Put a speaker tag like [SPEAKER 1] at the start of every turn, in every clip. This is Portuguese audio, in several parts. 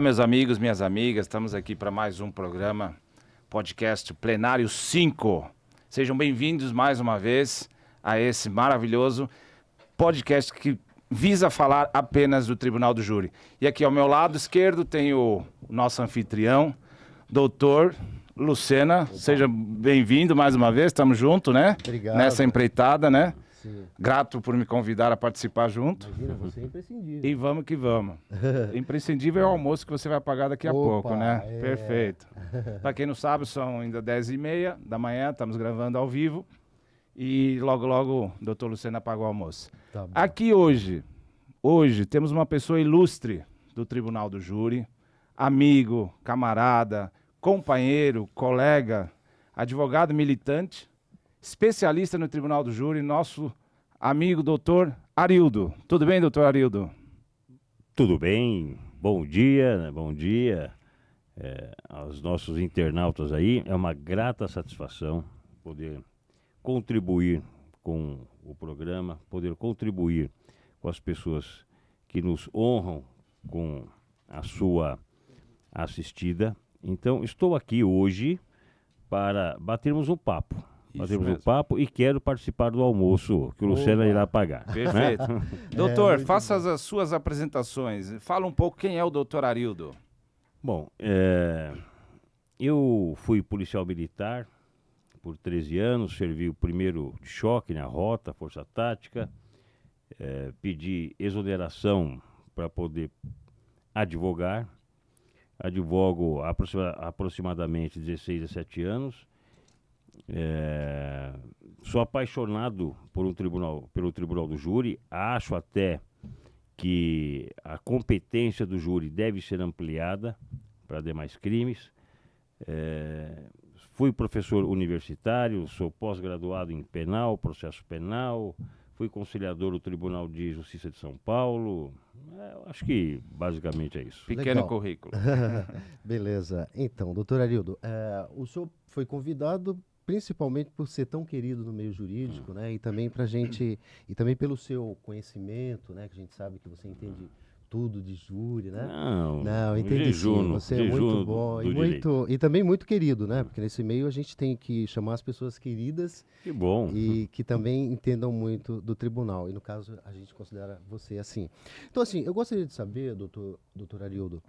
[SPEAKER 1] Olá, meus amigos, minhas amigas, estamos aqui para mais um programa, podcast Plenário 5. Sejam bem-vindos mais uma vez a esse maravilhoso podcast que visa falar apenas do Tribunal do Júri. E aqui ao meu lado esquerdo tem o nosso anfitrião, doutor Lucena. Opa. Seja bem-vindo mais uma vez, estamos juntos, né?
[SPEAKER 2] Obrigado.
[SPEAKER 1] Nessa empreitada, né?
[SPEAKER 2] Sim.
[SPEAKER 1] Grato por me convidar a participar junto.
[SPEAKER 2] Imagina, você é imprescindível.
[SPEAKER 1] E vamos que vamos. Imprescindível é o almoço que você vai pagar daqui a pouco, né?
[SPEAKER 2] É.
[SPEAKER 1] Perfeito. Para quem não sabe, são ainda 10h30 da manhã, estamos gravando ao vivo. E logo, logo, o doutor Lucena paga o almoço.
[SPEAKER 2] Tá bom.
[SPEAKER 1] Aqui hoje temos uma pessoa ilustre do Tribunal do Júri, amigo, camarada, companheiro, colega, advogado militante, especialista no Tribunal do Júri, nosso amigo doutor Arildo. Tudo bem, doutor Arildo?
[SPEAKER 3] Tudo bem, bom dia, né? Bom dia aos nossos internautas aí. É uma grata satisfação poder contribuir com o programa, poder contribuir com as pessoas que nos honram com a sua assistida. Então, estou aqui hoje para batermos um papo. E quero participar do almoço que o Lucena irá pagar.
[SPEAKER 1] Perfeito. Né? Doutor, faça as suas apresentações. Fala um pouco quem é o doutor Arildo.
[SPEAKER 3] Bom, eu fui policial militar por 13 anos, servi o primeiro de choque na rota, força tática, pedi exoneração para poder advogar. Advogo há aproximadamente 16 a 17 anos. Sou apaixonado pelo Tribunal do Júri. Acho até que a competência do júri deve ser ampliada para demais crimes. Fui professor universitário, sou pós-graduado em penal, processo penal, fui conciliador do Tribunal de Justiça de São Paulo. Acho que basicamente é isso.
[SPEAKER 1] Pequeno currículo.
[SPEAKER 2] Beleza. Então, doutor Arildo, o senhor foi convidado principalmente por ser tão querido no meio jurídico, né? E também pra gente, e também pelo seu conhecimento, né? Que a gente sabe que você entende tudo de júri, né? Não, entendi sim. Você é muito bom e também muito querido, né? Porque nesse meio a gente tem que chamar as pessoas queridas.
[SPEAKER 3] Que bom.
[SPEAKER 2] E que também entendam muito do tribunal. E no caso a gente considera você assim. Então assim, eu gostaria de saber, doutor Arildo,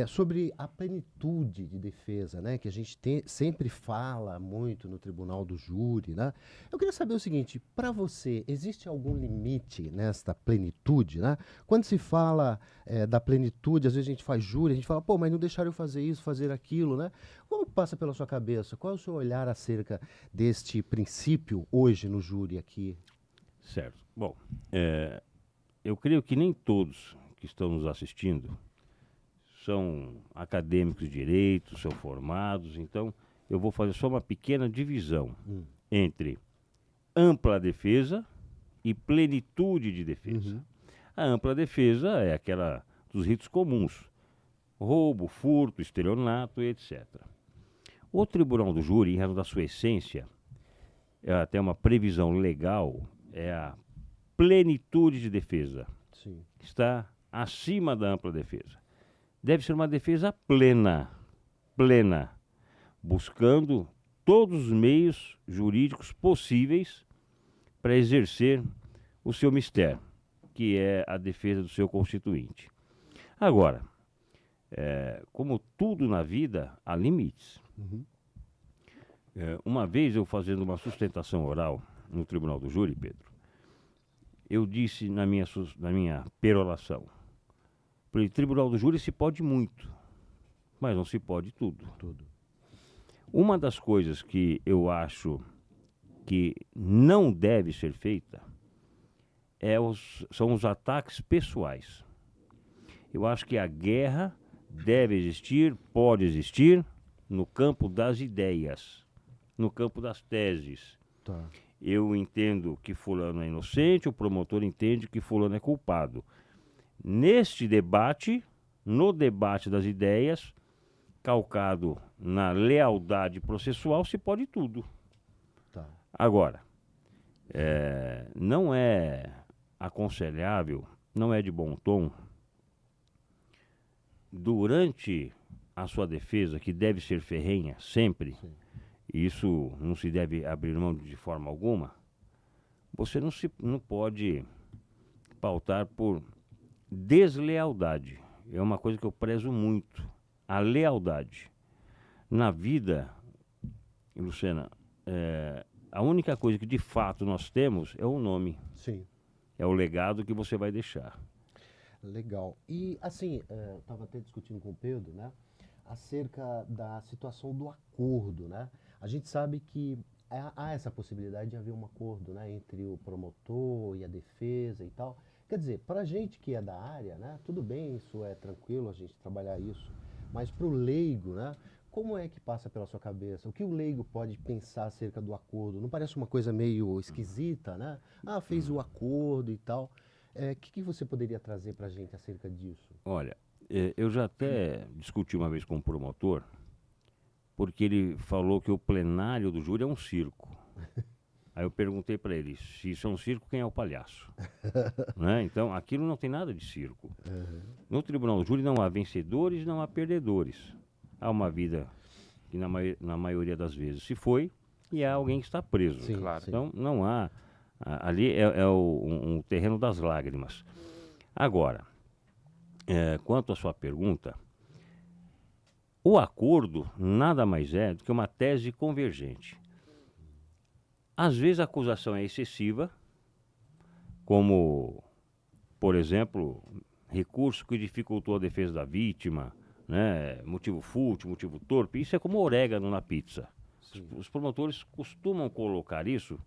[SPEAKER 2] sobre a plenitude de defesa, né, que a gente sempre fala muito no Tribunal do Júri, né? Eu queria saber o seguinte, para você, existe algum limite nesta plenitude, né? Quando se fala da plenitude, às vezes a gente faz júri, a gente fala, pô, mas não deixaram eu fazer isso, fazer aquilo, né? Como passa pela sua cabeça? Qual é o seu olhar acerca deste princípio hoje no júri aqui?
[SPEAKER 3] Certo. Bom, eu creio que nem todos que estão nos assistindo são acadêmicos de direito, são formados, então eu vou fazer só uma pequena divisão entre ampla defesa e plenitude de defesa. A ampla defesa é aquela dos ritos comuns, roubo, furto, estelionato, etc. O Tribunal do Júri, em razão da sua essência, até uma previsão legal, é a plenitude de defesa.
[SPEAKER 2] Sim.
[SPEAKER 3] Que está acima da ampla defesa. Deve ser uma defesa plena, buscando todos os meios jurídicos possíveis para exercer o seu mistério, que é a defesa do seu constituinte. Agora, como tudo na vida, há limites. Uma vez eu fazendo uma sustentação oral no Tribunal do Júri, Pedro, eu disse na minha perolação, para o Tribunal do Júri se pode muito, mas não se pode tudo. Uma das coisas que eu acho que não deve ser feita são os ataques pessoais. Eu acho que a guerra deve existir, pode existir, no campo das ideias, no campo das teses.
[SPEAKER 2] Tá.
[SPEAKER 3] Eu entendo que fulano é inocente, o promotor entende que fulano é culpado. Neste debate, no debate das ideias, calcado na lealdade processual, se pode tudo.
[SPEAKER 2] Tá.
[SPEAKER 3] Agora, não é aconselhável, não é de bom tom durante a sua defesa, que deve ser ferrenha sempre,
[SPEAKER 2] Sim.
[SPEAKER 3] e isso não se deve abrir mão de forma alguma, você não pode pautar por deslealdade. É uma coisa que eu prezo muito, a lealdade. Na vida, Lucena, a única coisa que de fato nós temos é o nome,
[SPEAKER 2] Sim.
[SPEAKER 3] é o legado que você vai deixar.
[SPEAKER 2] Legal. E assim, eu estava até discutindo com o Pedro, né, acerca da situação do acordo, né? A gente sabe que há essa possibilidade de haver um acordo, né, entre o promotor e a defesa e tal. Quer dizer, para a gente que é da área, né, tudo bem, isso é tranquilo a gente trabalhar isso, mas para o leigo, né, como é que passa pela sua cabeça? O que o leigo pode pensar acerca do acordo? Não parece uma coisa meio esquisita, né? Ah, fez o acordo e tal. O que você poderia trazer para a gente acerca disso?
[SPEAKER 3] Olha, eu já até discuti uma vez com um promotor, porque ele falou que o plenário do júri é um circo. Aí eu perguntei para ele, se isso é um circo, quem é o palhaço? Né? Então, aquilo não tem nada de circo. No tribunal do júri não há vencedores, não há perdedores. Há uma vida que na maioria das vezes se foi e há alguém que está preso.
[SPEAKER 2] Sim,
[SPEAKER 1] Claro.
[SPEAKER 2] sim.
[SPEAKER 3] Então, não há... Ali é um terreno das lágrimas. Agora, quanto à sua pergunta, o acordo nada mais é do que uma tese convergente. Às vezes a acusação é excessiva, como, por exemplo, recurso que dificultou a defesa da vítima, né, motivo fútil, motivo torpe. Isso é como orégano na pizza. Os promotores costumam colocar isso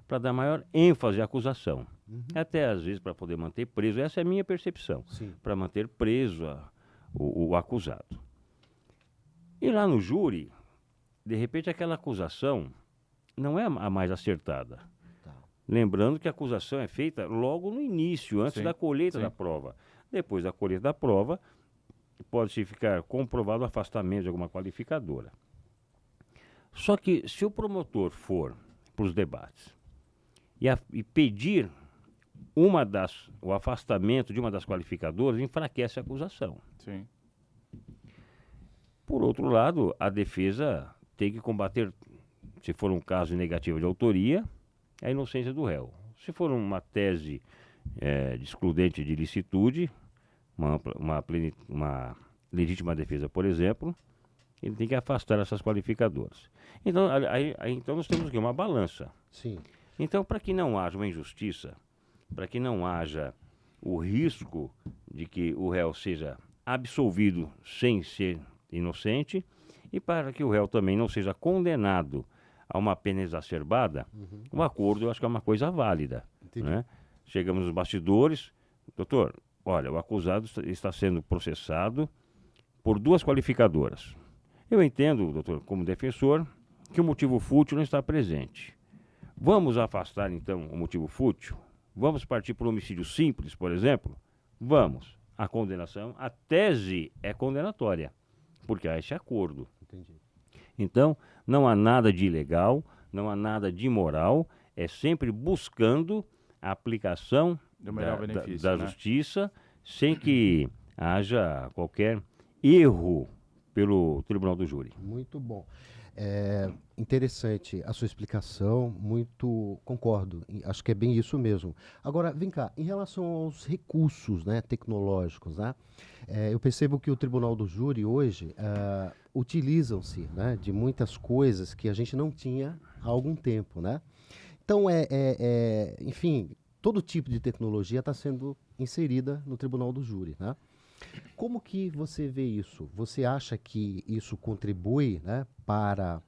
[SPEAKER 3] para dar maior ênfase à acusação. Até às vezes para poder manter preso, essa é a minha percepção,
[SPEAKER 2] Sim.
[SPEAKER 3] para manter preso o acusado. E lá no júri, de repente aquela acusação não é a mais acertada.
[SPEAKER 2] Tá.
[SPEAKER 3] Lembrando que a acusação é feita logo no início, antes
[SPEAKER 1] Sim,
[SPEAKER 3] da colheita
[SPEAKER 1] sim.
[SPEAKER 3] da prova. Depois da colheita da prova, pode-se ficar comprovado o afastamento de alguma qualificadora. Só que se o promotor for para os debates e pedir o afastamento de uma das qualificadoras, enfraquece a acusação.
[SPEAKER 1] Sim.
[SPEAKER 3] Por outro lado, a defesa tem que combater, se for um caso negativo de autoria, a inocência do réu. Se for uma tese de excludente de ilicitude, uma legítima defesa, por exemplo, ele tem que afastar essas qualificadoras. Então, então nós temos aqui uma balança.
[SPEAKER 2] Sim.
[SPEAKER 3] Então, para que não haja uma injustiça, para que não haja o risco de que o réu seja absolvido sem ser inocente, e para que o réu também não seja condenado a uma pena exacerbada, o acordo eu acho que é uma coisa válida. Né? Chegamos nos bastidores, doutor, olha, o acusado está sendo processado por 2 qualificadoras. Eu entendo, doutor, como defensor, que o motivo fútil não está presente. Vamos afastar, então, o motivo fútil? Vamos partir por homicídio simples, por exemplo? Vamos. A condenação, a tese é condenatória, porque há esse acordo.
[SPEAKER 2] Entendi.
[SPEAKER 3] Então, não há nada de ilegal, não há nada de imoral, é sempre buscando a aplicação
[SPEAKER 1] Do melhor benefício,
[SPEAKER 3] da
[SPEAKER 1] né?
[SPEAKER 3] justiça, sem que haja qualquer erro pelo tribunal do júri.
[SPEAKER 2] Muito bom. Interessante a sua explicação, muito concordo, acho que é bem isso mesmo. Agora, vem cá, em relação aos recursos, né, tecnológicos, né, eu percebo que o Tribunal do Júri hoje utilizam-se, né, de muitas coisas que a gente não tinha há algum tempo, né? Então, enfim, todo tipo de tecnologia está sendo inserida no Tribunal do Júri, né? Como que você vê isso? Você acha que isso contribui, né, para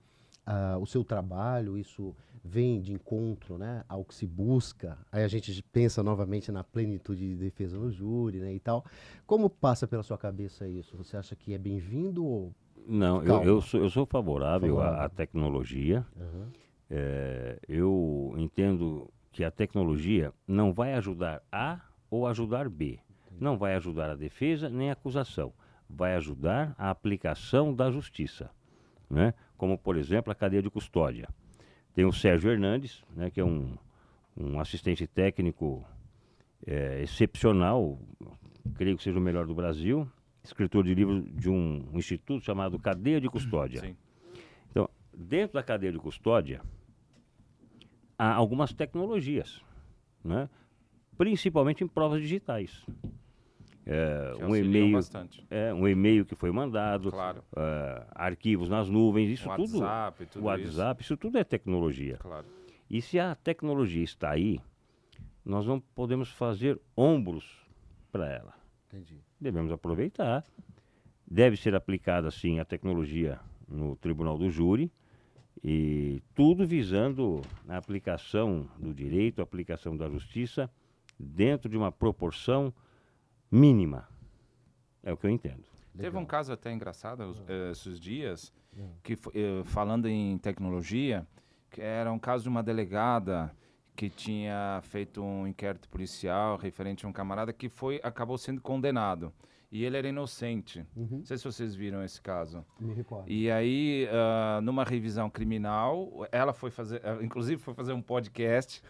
[SPEAKER 2] o seu trabalho? Isso vem de encontro, né, ao que se busca? Aí a gente pensa novamente na plenitude de defesa no júri, né, e tal. Como passa pela sua cabeça isso? Você acha que é bem-vindo ou...
[SPEAKER 3] Não,
[SPEAKER 2] Calma.
[SPEAKER 3] eu sou favorável
[SPEAKER 2] Favorável.
[SPEAKER 3] à tecnologia.
[SPEAKER 2] Uhum.
[SPEAKER 3] Eu entendo que a tecnologia não vai ajudar A ou ajudar B. Não vai ajudar a defesa nem a acusação. Vai ajudar a aplicação da justiça, né? Como, por exemplo, a cadeia de custódia. Tem o Sérgio Hernandes, né, que é um assistente técnico excepcional, creio que seja o melhor do Brasil. escritor de livros de um instituto chamado Cadeia de Custódia.
[SPEAKER 1] Sim.
[SPEAKER 3] Então, dentro da cadeia de custódia, há algumas tecnologias, né? Principalmente em provas digitais.
[SPEAKER 1] Que
[SPEAKER 3] Um
[SPEAKER 1] auxiliam
[SPEAKER 3] e-mail,
[SPEAKER 1] bastante.
[SPEAKER 3] um e-mail que foi mandado,
[SPEAKER 1] Claro.
[SPEAKER 3] arquivos nas nuvens, isso tudo.
[SPEAKER 1] WhatsApp, tudo
[SPEAKER 3] WhatsApp, isso tudo é tecnologia.
[SPEAKER 1] Claro.
[SPEAKER 3] E se a tecnologia está aí, nós não podemos fazer ombros para ela.
[SPEAKER 2] Entendi.
[SPEAKER 3] Devemos aproveitar. Deve ser aplicada, sim, a tecnologia no Tribunal do Júri, e tudo visando a aplicação do direito, a aplicação da justiça, dentro de uma proporção mínima. É o que eu entendo.
[SPEAKER 1] Teve um caso até engraçado esses dias, que falando em tecnologia, que era um caso de uma delegada que tinha feito um inquérito policial referente a um camarada que acabou sendo condenado. E ele era inocente. Não sei se vocês viram esse caso.
[SPEAKER 2] Me recordo.
[SPEAKER 1] E aí, numa revisão criminal, ela inclusive foi fazer um podcast.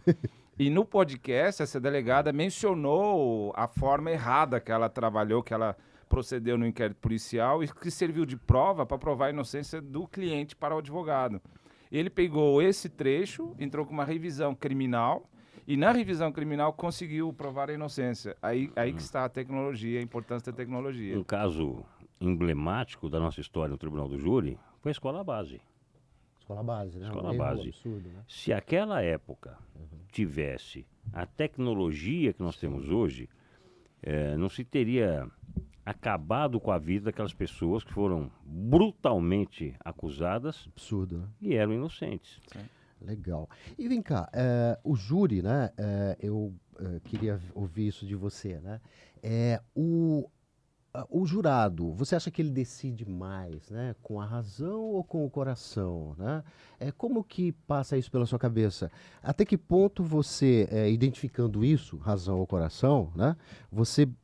[SPEAKER 1] E no podcast, essa delegada mencionou a forma errada que ela trabalhou, que ela procedeu no inquérito policial e que serviu de prova para provar a inocência do cliente para o advogado. Ele pegou esse trecho, entrou com uma revisão criminal e na revisão criminal conseguiu provar a inocência. Aí que está a tecnologia, a importância da tecnologia.
[SPEAKER 3] Um caso emblemático da nossa história no Tribunal do Júri foi a escola base.
[SPEAKER 2] Escola base, né?
[SPEAKER 3] Escola
[SPEAKER 2] Um erro
[SPEAKER 3] base.
[SPEAKER 2] absurdo, né?
[SPEAKER 3] Se aquela época tivesse a tecnologia que nós temos hoje, não se teria acabado com a vida daquelas pessoas que foram brutalmente acusadas
[SPEAKER 2] Absurdo, né?
[SPEAKER 3] e eram inocentes.
[SPEAKER 2] Legal. E vem cá, o júri, né? Eu queria ouvir isso de você, né? O jurado, você acha que ele decide mais, né? Com a razão ou com o coração, né? Como que passa isso pela sua cabeça? Até que ponto você, identificando isso, razão ou coração, né?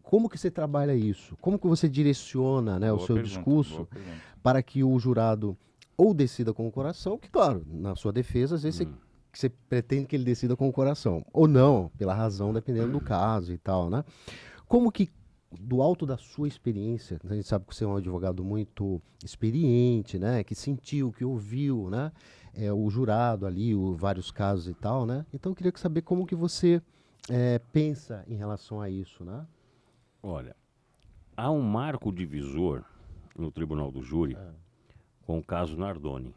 [SPEAKER 2] Como que você trabalha isso? Como que você direciona, né, o seu discurso para que o jurado ou decida com o coração, que claro, na sua defesa, às vezes você pretende que ele decida com o coração, ou não, pela razão, dependendo do caso e tal, né? Como que, do alto da sua experiência, a gente sabe que você é um advogado muito experiente, né? Que sentiu, que ouviu, né? O jurado ali, vários casos e tal, né? Então eu queria saber como que você pensa em relação a isso, né?
[SPEAKER 3] Olha, há um marco divisor no Tribunal do Júri com o caso Nardoni,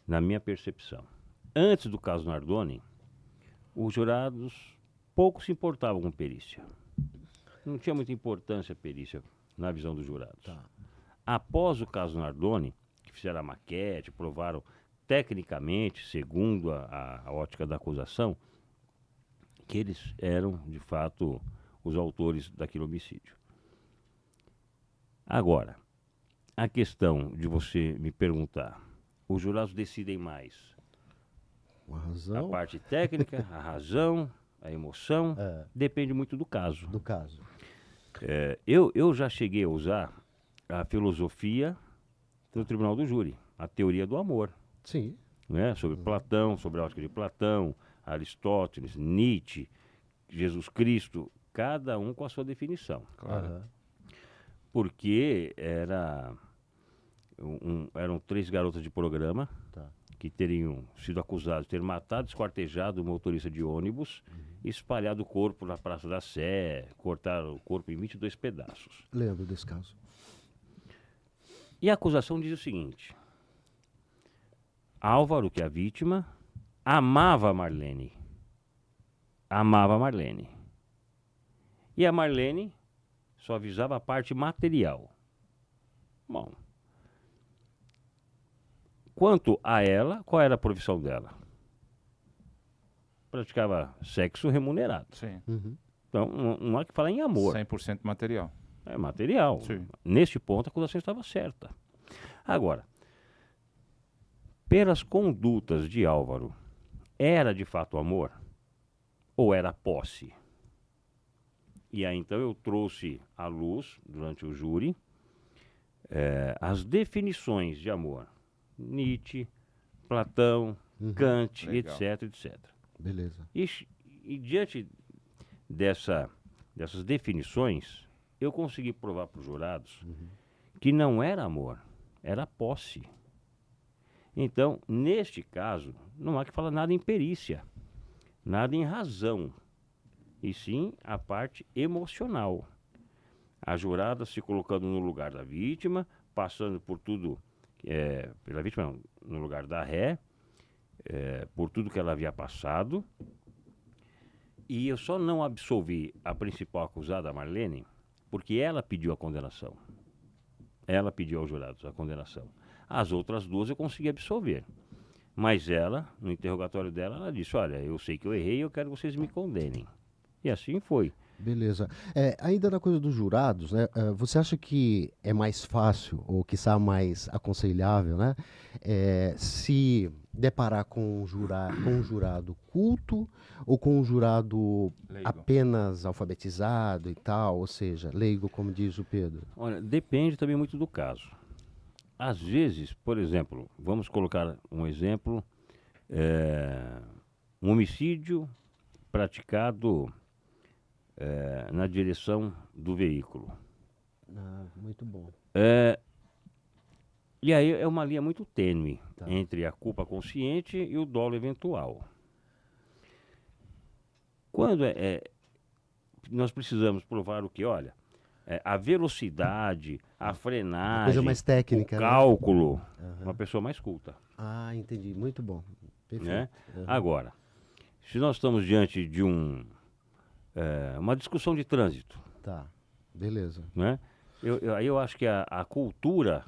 [SPEAKER 3] na minha percepção. Antes do caso Nardoni, os jurados pouco se importavam com perícia. Não tinha muita importância a perícia na visão dos jurados.
[SPEAKER 2] Tá.
[SPEAKER 3] Após o caso Nardoni, que fizeram a maquete, provaram tecnicamente, segundo a ótica da acusação, que eles eram, de fato, os autores daquele homicídio. Agora, a questão de você me perguntar, os jurados decidem mais
[SPEAKER 2] Com a razão
[SPEAKER 3] a parte técnica, a razão, a emoção, depende muito do caso.
[SPEAKER 2] do caso.
[SPEAKER 3] Eu já cheguei a usar a filosofia do Tribunal do Júri, a teoria do amor,
[SPEAKER 2] Sim.
[SPEAKER 3] né? Sobre Platão, sobre a ótica de Platão, Aristóteles, Nietzsche, Jesus Cristo, cada um com a sua definição.
[SPEAKER 1] Claro.
[SPEAKER 2] Aham.
[SPEAKER 3] Porque eram 3 garotas de programa
[SPEAKER 2] Tá.
[SPEAKER 3] que teriam sido acusadas de ter matado, esquartejado o motorista de ônibus, espalhado o corpo na Praça da Sé, cortaram o corpo em 22 pedaços.
[SPEAKER 2] Lembro desse caso.
[SPEAKER 3] E a acusação diz o seguinte: Álvaro, que é a vítima, amava a Marlene. Amava a Marlene. E a Marlene só avisava a parte material. Bom, quanto a ela, qual era a profissão dela? Praticava sexo remunerado.
[SPEAKER 1] Sim.
[SPEAKER 3] Então, não há que falar em amor.
[SPEAKER 1] 100% material.
[SPEAKER 3] É material.
[SPEAKER 1] Sim.
[SPEAKER 3] Neste ponto, a acusação estava certa. Agora, pelas condutas de Álvaro, era de fato amor? Ou era posse? E aí, então, eu trouxe à luz, durante o júri, as definições de amor. Nietzsche, Platão, Kant,
[SPEAKER 1] Legal.
[SPEAKER 3] etc, etc.
[SPEAKER 2] Beleza.
[SPEAKER 3] E diante dessas definições, eu consegui provar para os jurados que não era amor, era posse. Então, neste caso, não há que falar nada em perícia, nada em razão, e sim a parte emocional. A jurada se colocando no lugar da vítima, passando por tudo, pela vítima não, no lugar da ré, por tudo que ela havia passado. E eu só não absolvi a principal acusada, a Marlene, porque ela pediu a condenação. Ela pediu aos jurados a condenação. As outras duas eu consegui absolver. Mas ela, no interrogatório dela, ela disse, olha, eu sei que eu errei e eu quero que vocês me condenem. E assim foi.
[SPEAKER 2] Beleza. Ainda na coisa dos jurados, né? Você acha que é mais fácil, ou quiçá mais aconselhável, né? Se deparar com um jurado culto ou com um jurado
[SPEAKER 1] Leigo.
[SPEAKER 2] apenas alfabetizado e tal, ou seja, leigo, como diz o Pedro?
[SPEAKER 3] Olha, depende também muito do caso. Às vezes, por exemplo, vamos colocar um exemplo, um homicídio praticado na direção do veículo.
[SPEAKER 2] Muito bom.
[SPEAKER 3] E aí é uma linha muito tênue
[SPEAKER 2] Tá.
[SPEAKER 3] entre a culpa consciente e o dolo eventual. Quando nós precisamos provar o que? Olha, a velocidade, a frenagem,
[SPEAKER 2] coisa mais técnica,
[SPEAKER 3] o
[SPEAKER 2] né?
[SPEAKER 3] cálculo, uma pessoa mais culta.
[SPEAKER 2] Ah, entendi. Muito bom. Perfeito.
[SPEAKER 3] Né?
[SPEAKER 2] Uhum.
[SPEAKER 3] Agora, se nós estamos diante de uma discussão de trânsito,
[SPEAKER 2] Tá. Beleza.
[SPEAKER 3] né? Aí eu acho que a cultura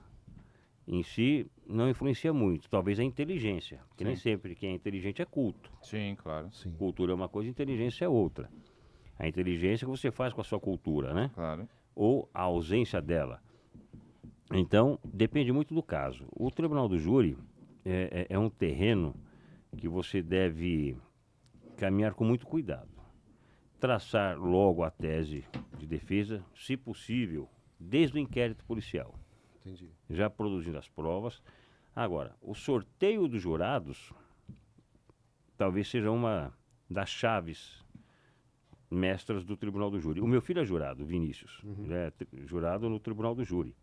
[SPEAKER 3] em si não influencia muito, talvez a inteligência, porque nem
[SPEAKER 1] Sim.
[SPEAKER 3] sempre quem é inteligente é culto.
[SPEAKER 1] Sim, claro.
[SPEAKER 2] Sim.
[SPEAKER 3] Cultura é uma coisa, inteligência é outra. A inteligência é que você faz com a sua cultura, né?
[SPEAKER 1] Claro.
[SPEAKER 3] Ou a ausência dela. Então, depende muito do caso. O tribunal do júri é um terreno que você deve caminhar com muito cuidado. Traçar logo a tese de defesa, se possível, desde o inquérito policial,
[SPEAKER 2] Entendi.
[SPEAKER 3] já produzindo as provas. Agora, o sorteio dos jurados talvez seja uma das chaves mestras do tribunal do júri. O meu filho é jurado, Vinícius, ele é jurado no tribunal do júri.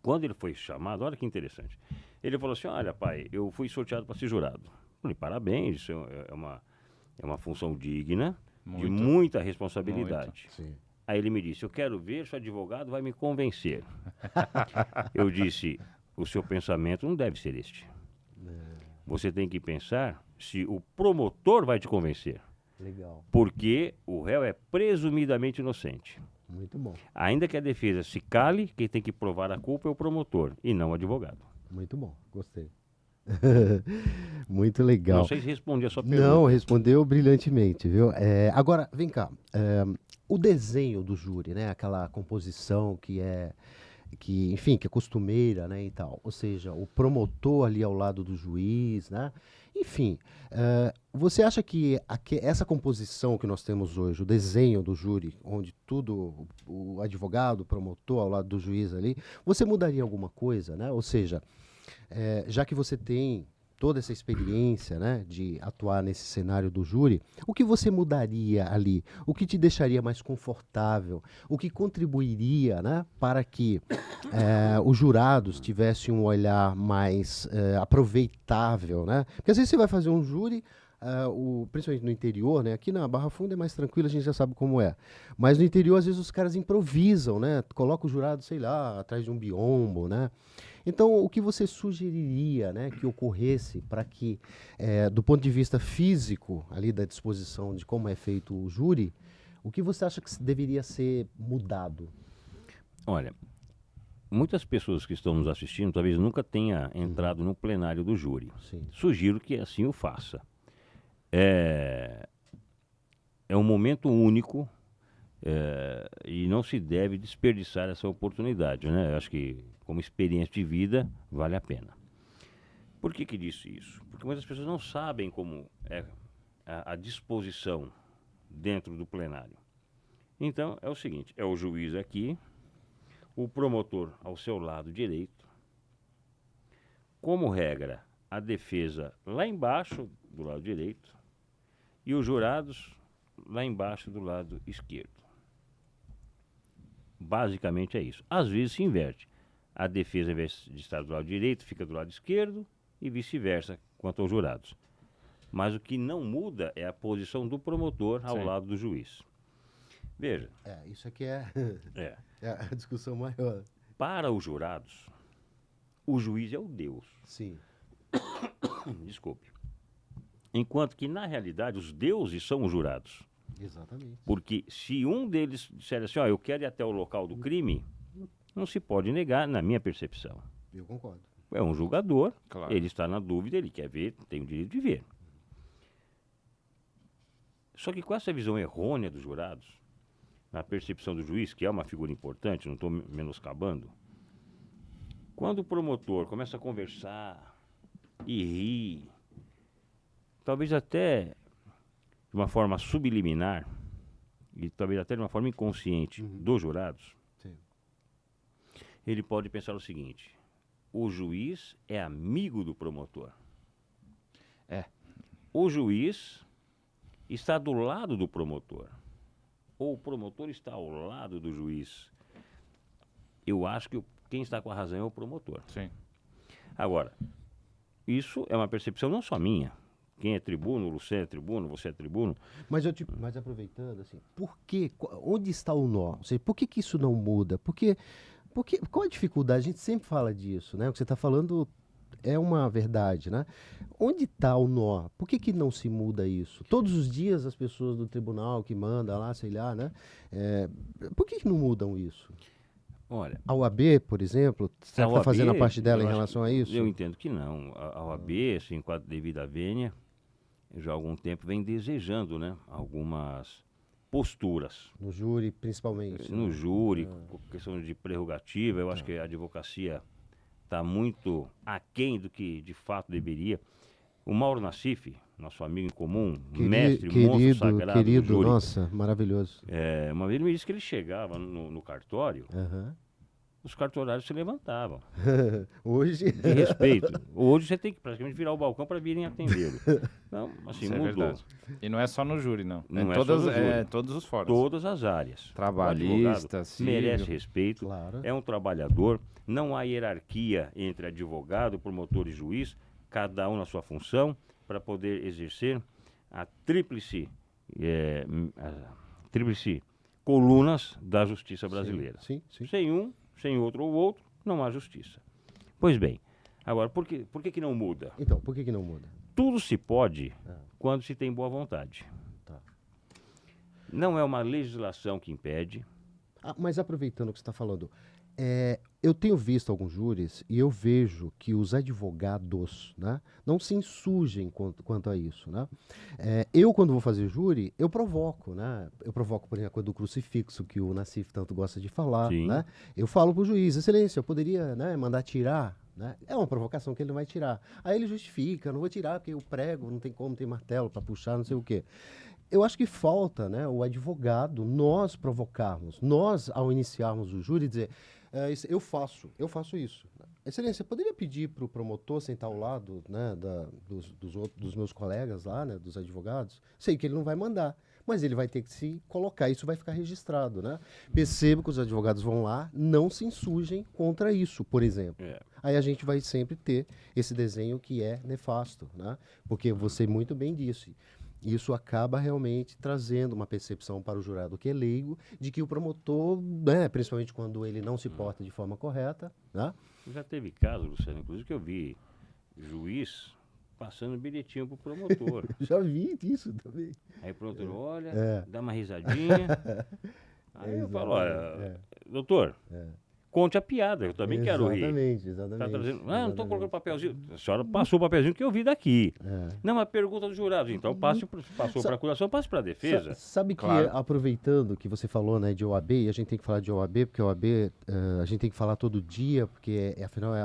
[SPEAKER 3] Quando ele foi chamado, olha que interessante, ele falou assim, olha pai, eu fui sorteado para ser jurado. Eu falei, parabéns, isso é uma função digna, de
[SPEAKER 1] Muito.
[SPEAKER 3] muita responsabilidade.
[SPEAKER 2] Sim.
[SPEAKER 3] Aí ele me disse, eu quero ver se o advogado vai me convencer. Eu disse, o seu pensamento não deve ser este. Você tem que pensar se o promotor vai te convencer.
[SPEAKER 2] Legal.
[SPEAKER 3] Porque o réu é presumidamente inocente.
[SPEAKER 2] Muito bom.
[SPEAKER 3] Ainda que a defesa se cale, quem tem que provar a culpa é o promotor e não o advogado.
[SPEAKER 2] Muito bom. Gostei. Muito legal.
[SPEAKER 3] Não sei se respondi a sua pergunta.
[SPEAKER 2] Não, respondeu brilhantemente, viu? Agora, vem cá. O desenho do júri, né? Aquela composição enfim, que é costumeira, né, e tal. Ou seja, o promotor ali ao lado do juiz, né? Enfim, você acha que essa composição que nós temos hoje, o desenho do júri, onde tudo, o advogado, o promotor ao lado do juiz ali, você mudaria alguma coisa, né? Ou seja, já que você tem toda essa experiência, né, de atuar nesse cenário do júri, o que você mudaria ali? O que te deixaria mais confortável? O que contribuiria, né, para que os jurados tivessem um olhar mais aproveitável, né? Porque às vezes você vai fazer um júri, principalmente no interior, né? Aqui na Barra Funda é mais tranquilo, a gente já sabe como é. Mas no interior, às vezes, os caras improvisam, né? Coloca o jurado, sei lá, atrás de um biombo, né? Então, o que você sugeriria, né, que ocorresse para que, do ponto de vista físico, ali da disposição de como é feito o júri, o que você acha que deveria ser mudado?
[SPEAKER 3] Olha, muitas pessoas que estão nos assistindo talvez nunca tenha entrado no plenário do júri.
[SPEAKER 2] Sim.
[SPEAKER 3] Sugiro que assim o faça. É um momento único e não se deve desperdiçar essa oportunidade, né? Eu acho que como experiência de vida vale a pena. Por que disse isso? Porque muitas pessoas não sabem como é a disposição dentro do plenário. Então é o seguinte, é o juiz aqui, o promotor ao seu lado direito, como regra, a defesa lá embaixo do lado direito e os jurados lá embaixo do lado esquerdo. Basicamente é isso. Às vezes se inverte. A defesa, ao invés de estar do lado direito, fica do lado esquerdo e vice-versa quanto aos jurados. Mas o que não muda é a posição do promotor ao
[SPEAKER 1] Sim.
[SPEAKER 3] lado do juiz. Veja,
[SPEAKER 2] Isso aqui é,
[SPEAKER 3] é,
[SPEAKER 2] é a discussão maior.
[SPEAKER 3] para os jurados, o juiz é o Deus.
[SPEAKER 2] Sim.
[SPEAKER 3] Desculpe. Enquanto que, na realidade, os deuses são os jurados.
[SPEAKER 2] Exatamente.
[SPEAKER 3] Porque se um deles disser assim, ó, eu quero ir até o local do crime, não se pode negar, na minha percepção.
[SPEAKER 2] Eu concordo.
[SPEAKER 3] É um julgador,
[SPEAKER 1] Claro.
[SPEAKER 3] ele está na dúvida, ele quer ver, tem o direito de ver. Só que com essa visão errônea dos jurados, na percepção do juiz, que é uma figura importante, não estou menoscabando, quando o promotor começa a conversar e rir, talvez até de uma forma subliminar, e talvez até de uma forma inconsciente dos jurados,
[SPEAKER 2] Sim.
[SPEAKER 3] ele pode pensar o seguinte: o juiz é amigo do promotor.
[SPEAKER 1] É.
[SPEAKER 3] O juiz está do lado do promotor. Ou o promotor está ao lado do juiz. Eu acho que quem está com a razão é o promotor.
[SPEAKER 1] Sim.
[SPEAKER 3] Agora, isso é uma percepção não só minha. Quem é tribuno, você é tribuno, você é tribuno.
[SPEAKER 2] Mas aproveitando, assim, por quê? Onde está o nó? Ou seja, por que que isso não muda? Porque, qual a dificuldade? A gente sempre fala disso, né? O que você está falando é uma verdade, né? Onde está o nó? Por que que não se muda isso? Todos os dias as pessoas do tribunal que mandam lá, sei lá, né? Por que que não mudam isso?
[SPEAKER 3] Olha,
[SPEAKER 2] A OAB, por exemplo, está
[SPEAKER 3] OAB,
[SPEAKER 2] fazendo a parte dela em
[SPEAKER 3] eu acho
[SPEAKER 2] relação a isso?
[SPEAKER 3] Eu entendo que não. A OAB, assim, enquanto devida vênia, já há algum tempo vem desejando, né, algumas posturas.
[SPEAKER 2] No júri, principalmente.
[SPEAKER 3] No júri, com questão de prerrogativa, eu acho que a advocacia está muito aquém do que de fato deveria. O Mauro Nassif, nosso amigo em comum, mestre, monstro sagrado do júri,
[SPEAKER 2] nossa, maravilhoso.
[SPEAKER 3] uma vez ele me disse que ele chegava no cartório,
[SPEAKER 2] Aham.
[SPEAKER 3] os cartorários se levantavam.
[SPEAKER 2] Hoje,
[SPEAKER 3] De respeito. Hoje você tem que praticamente virar o balcão para virem atendê-lo. Então, assim,
[SPEAKER 1] Isso é
[SPEAKER 3] mudou.
[SPEAKER 1] verdade. E não é só no júri, não.
[SPEAKER 3] Não é
[SPEAKER 1] todas,
[SPEAKER 3] só no júri.
[SPEAKER 1] é todos os fóruns.
[SPEAKER 3] Todas as áreas.
[SPEAKER 1] Trabalhista,
[SPEAKER 3] O advogado
[SPEAKER 1] civil.
[SPEAKER 3] merece respeito,
[SPEAKER 2] Claro.
[SPEAKER 3] é um trabalhador, não há hierarquia entre advogado, promotor e juiz, cada um na sua função, para poder exercer a tríplice colunas da justiça brasileira.
[SPEAKER 2] sim, sim.
[SPEAKER 3] Sem um, sem outro ou outro, não há justiça. Pois bem, agora, por que não muda?
[SPEAKER 2] Então, por que que não muda?
[SPEAKER 3] Tudo se pode quando se tem boa vontade.
[SPEAKER 2] Tá.
[SPEAKER 3] Não é uma legislação que impede.
[SPEAKER 2] Mas aproveitando o que você está falando, eu tenho visto alguns júris e eu vejo que os advogados, né, não se insurgem quanto a isso, né? Eu, quando vou fazer júri, eu provoco, né? Eu provoco, por exemplo, a coisa do crucifixo, que o Nassif tanto gosta de falar,
[SPEAKER 3] Sim.
[SPEAKER 2] né? Eu falo para o juiz: excelência, eu poderia, né, mandar tirar, né? É uma provocação que ele não vai tirar. Aí ele justifica: não vou tirar porque eu prego, não tem como, tem martelo para puxar, não sei o quê. Eu acho que falta, né, o advogado, nós provocarmos, nós, ao iniciarmos o júri, dizer: eu faço isso. Excelência, poderia pedir para o promotor sentar ao lado, né, dos meus colegas lá, né, dos advogados? Sei que ele não vai mandar, mas ele vai ter que se colocar, isso vai ficar registrado, né? Percebo que os advogados vão lá, não se insurgem contra isso, por exemplo. Aí a gente vai sempre ter esse desenho que é nefasto, né? Porque você muito bem disse. Isso acaba realmente trazendo uma percepção para o jurado que é leigo de que o promotor, né, principalmente quando ele não se porta de forma correta, né?
[SPEAKER 3] Já teve caso, Luciano, inclusive, que eu vi juiz passando bilhetinho pro promotor.
[SPEAKER 2] Já vi isso também.
[SPEAKER 3] Aí o promotor olha, dá uma risadinha. Aí eu falo: olha, doutor, conte a piada, eu também quero rir.
[SPEAKER 2] Exatamente.
[SPEAKER 3] Tá trazendo, não estou colocando papelzinho. A senhora passou o papelzinho que eu vi daqui. Não, uma pergunta do jurado. Então passou para a acusação, passe para a defesa.
[SPEAKER 2] Sabe
[SPEAKER 1] Claro.
[SPEAKER 2] que, aproveitando que você falou, né, de OAB, e a gente tem que falar de OAB, porque a OAB a gente tem que falar todo dia, porque afinal é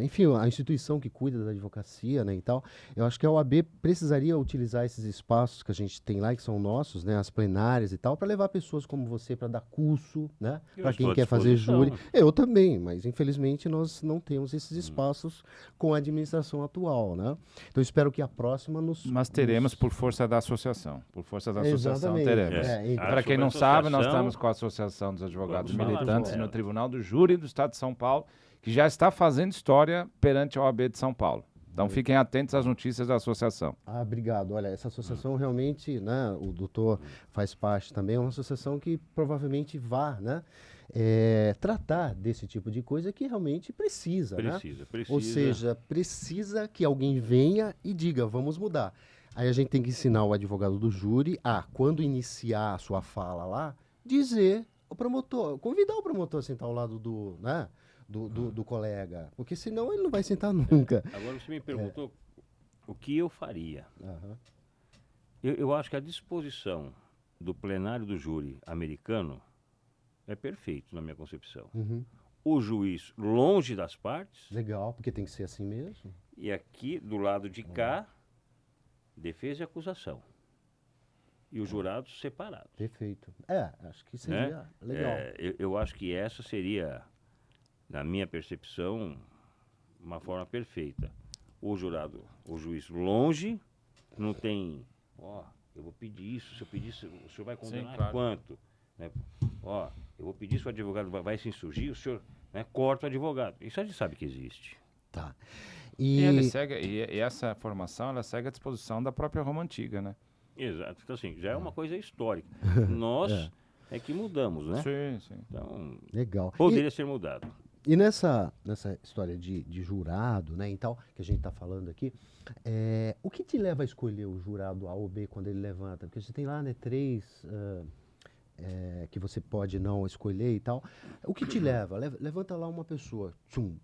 [SPEAKER 2] enfim, a instituição que cuida da advocacia, né, e tal, eu acho que a OAB precisaria utilizar esses espaços que a gente tem lá, que são nossos, né, as plenárias e tal, para levar pessoas como você para dar curso, né, para quem quer fazer júri. Eu também, mas infelizmente nós não temos esses espaços com a administração atual, né? Então eu espero que a próxima
[SPEAKER 1] Mas teremos por força da associação. Por força da associação
[SPEAKER 2] Exatamente.
[SPEAKER 1] teremos.
[SPEAKER 2] Então,
[SPEAKER 1] Para quem não sabe, nós estamos com a Associação dos Advogados Militantes no Tribunal do Júri do Estado de São Paulo, que já está fazendo história perante a OAB de São Paulo. Então fiquem atentos às notícias da associação.
[SPEAKER 2] Obrigado. Olha, essa associação realmente, né, o doutor faz parte também, é uma associação que provavelmente vá, né, tratar desse tipo de coisa que realmente precisa, né?
[SPEAKER 3] Precisa.
[SPEAKER 2] Ou seja, precisa que alguém venha e diga, vamos mudar. Aí a gente tem que ensinar o advogado do júri a, quando iniciar a sua fala lá, dizer o promotor, convidar o promotor a sentar ao lado do, né, do colega, porque senão ele não vai sentar nunca.
[SPEAKER 3] Agora você me perguntou o que eu faria. Eu acho que a disposição do plenário do júri americano é perfeito, na minha concepção. O juiz longe das partes.
[SPEAKER 2] Legal, porque tem que ser assim mesmo.
[SPEAKER 3] E aqui, do lado de cá, defesa e acusação. E os jurados separados.
[SPEAKER 2] Perfeito. Acho que seria legal.
[SPEAKER 3] Eu acho que essa seria, na minha percepção, uma forma perfeita. O jurado, o juiz longe, não tem, eu vou pedir isso, se eu pedir isso, o senhor vai condenar quanto? Né? Eu vou pedir se o advogado vai se insurgir, o senhor, né, corta o advogado. Isso a gente sabe que existe.
[SPEAKER 2] Tá.
[SPEAKER 1] E essa formação, ela segue a disposição da própria Roma Antiga, né?
[SPEAKER 3] Exato. Então, assim, já é uma coisa histórica. Nós é que mudamos, né?
[SPEAKER 1] Sim.
[SPEAKER 3] Então,
[SPEAKER 2] legal.
[SPEAKER 3] Poderia ser mudado.
[SPEAKER 2] E nessa história de jurado, né, e tal, que a gente está falando aqui, o que te leva a escolher o jurado A ou B quando ele levanta? Porque você tem lá, né, 3 que você pode não escolher e tal. O que te leva? Levanta lá uma pessoa, tchum.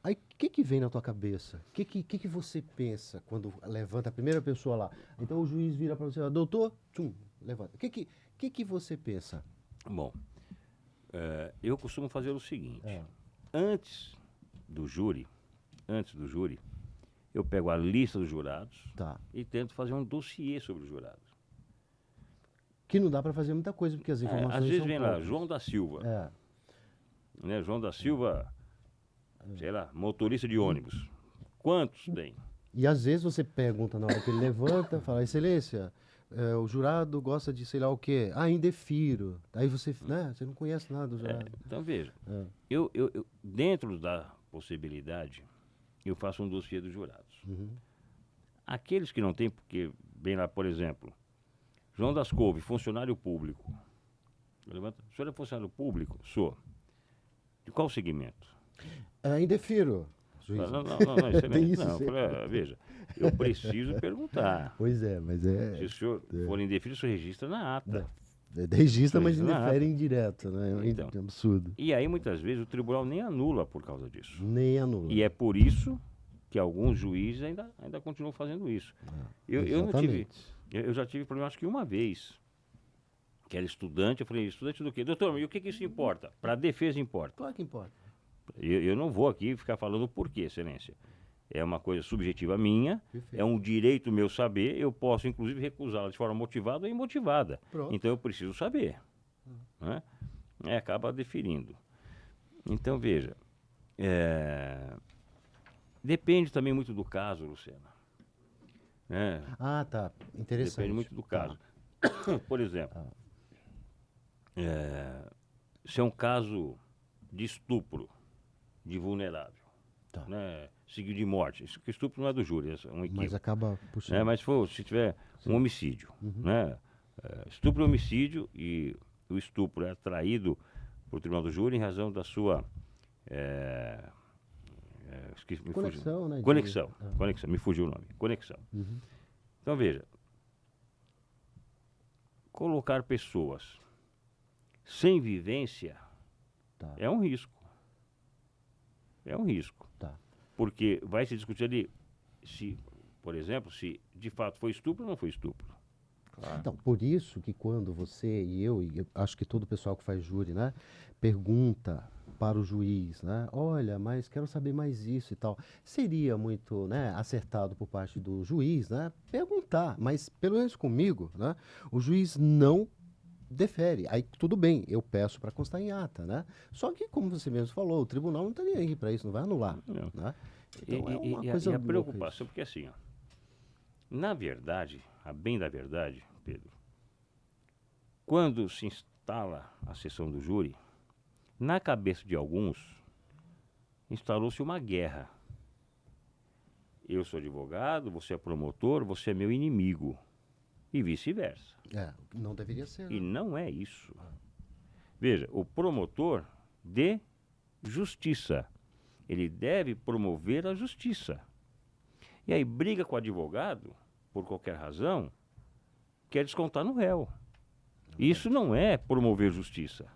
[SPEAKER 2] Aí, o que vem na tua cabeça? O que você pensa quando levanta a primeira pessoa lá? Então o juiz vira para você, doutor, tchum, levanta. O que você pensa?
[SPEAKER 3] Bom, eu costumo fazer o seguinte. Antes do júri, eu pego a lista dos jurados e tento fazer um dossiê sobre os jurados.
[SPEAKER 2] Que não dá para fazer muita coisa, porque as informações
[SPEAKER 3] às vezes
[SPEAKER 2] são
[SPEAKER 3] vem
[SPEAKER 2] poucas.
[SPEAKER 3] lá, João da Silva. Né, João da Silva, sei lá, motorista de ônibus. Quantos tem?
[SPEAKER 2] E às vezes você pergunta na hora que ele levanta, fala, excelência, o jurado gosta de sei lá o quê. Indefiro. Aí você, né, você não conhece nada do jurado.
[SPEAKER 3] Então veja, eu, dentro da possibilidade, eu faço um dossiê dos jurados. Aqueles que não têm, porque vem lá, por exemplo, João das Couve, funcionário público. O senhor é funcionário público? Sou. De qual segmento?
[SPEAKER 2] Indefiro. Juiz.
[SPEAKER 3] Não, excelente.
[SPEAKER 2] Tem isso,
[SPEAKER 3] não, veja, eu preciso perguntar.
[SPEAKER 2] Pois é, mas
[SPEAKER 3] Se o senhor for indefiro, o senhor registra na ata.
[SPEAKER 2] Registra, mas indefere indireto, né?
[SPEAKER 3] Então,
[SPEAKER 2] É um absurdo.
[SPEAKER 3] E aí, muitas vezes, o tribunal nem anula por causa disso.
[SPEAKER 2] Nem anula.
[SPEAKER 3] E é por isso que alguns juízes ainda continuam fazendo isso. Eu já tive problema, acho que uma vez, que era estudante, eu falei, estudante do quê? Doutor, mas e o que isso importa? Para a defesa importa.
[SPEAKER 2] Claro que importa.
[SPEAKER 3] Eu não vou aqui ficar falando o porquê, excelência. É uma coisa subjetiva minha, é um direito meu saber, eu posso, inclusive, recusá-la de forma motivada ou imotivada.
[SPEAKER 2] Pronto.
[SPEAKER 3] Então, eu preciso saber. Né? Acaba deferindo. Então, veja, depende também muito do caso, Luciana.
[SPEAKER 2] Tá. Interessante.
[SPEAKER 3] Depende muito do caso. Por exemplo, se é um caso de estupro de vulnerável, né, seguido de morte, estupro não é do júri, é um equívoco.
[SPEAKER 2] Mas acaba puxando.
[SPEAKER 3] Mas se tiver um homicídio, né, estupro e homicídio, e o estupro é traído por tribunal do júri em razão da sua
[SPEAKER 2] conexão, né?
[SPEAKER 3] Conexão, me fugiu o nome. Conexão. Então, veja, colocar pessoas sem vivência é um risco. É um risco. Porque vai se discutir ali se, por exemplo, se de fato foi estupro ou não foi estupro.
[SPEAKER 2] Claro. Então, por isso que quando você e eu acho que todo o pessoal que faz júri, né, pergunta para o juiz, né? Olha, mas quero saber mais isso e tal. Seria muito, né, acertado por parte do juiz, né? Perguntar, mas pelo menos comigo, né? O juiz não defere. Aí tudo bem, eu peço para constar em ata, né? Só que, como você mesmo falou, o tribunal não está nem aí para isso, não vai anular,
[SPEAKER 3] Não.
[SPEAKER 2] né? Então é uma
[SPEAKER 3] E
[SPEAKER 2] coisa
[SPEAKER 3] a
[SPEAKER 2] louca
[SPEAKER 3] preocupação,
[SPEAKER 2] isso.
[SPEAKER 3] porque assim, ó, na verdade, a bem da verdade, Pedro, quando se instala a sessão do júri, na cabeça de alguns, instalou-se uma guerra. Eu sou advogado, você é promotor, você é meu inimigo. E vice-versa.
[SPEAKER 2] É, não deveria ser,
[SPEAKER 3] E
[SPEAKER 2] né?
[SPEAKER 3] não é isso. Veja, o promotor de justiça, ele deve promover a justiça. E aí briga com o advogado, por qualquer razão, quer descontar no réu. Isso não é promover justiça.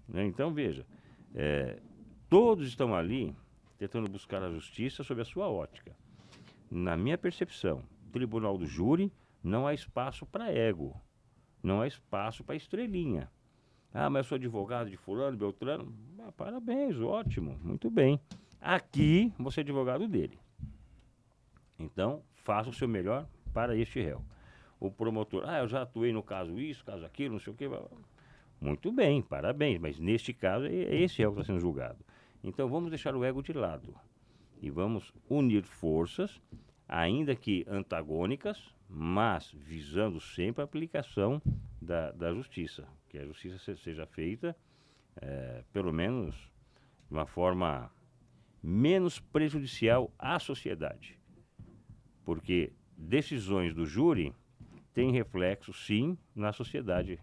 [SPEAKER 3] Né? Então, veja, todos estão ali tentando buscar a justiça sob a sua ótica. Na minha percepção, tribunal do júri, não há espaço para ego, não há espaço para estrelinha. Ah, mas eu sou advogado de fulano, beltrano. Ah, parabéns, ótimo, muito bem. Aqui, você é advogado dele. Então, faça o seu melhor para este réu. O promotor, eu já atuei no caso isso, caso aquilo, não sei o quê. Muito bem, parabéns, mas neste caso é esse réu que está sendo julgado. Então, vamos deixar o ego de lado e vamos unir forças, ainda que antagônicas, mas visando sempre a aplicação da justiça, que a justiça seja feita, pelo menos, de uma forma menos prejudicial à sociedade. Porque decisões do júri têm reflexo, sim, na sociedade,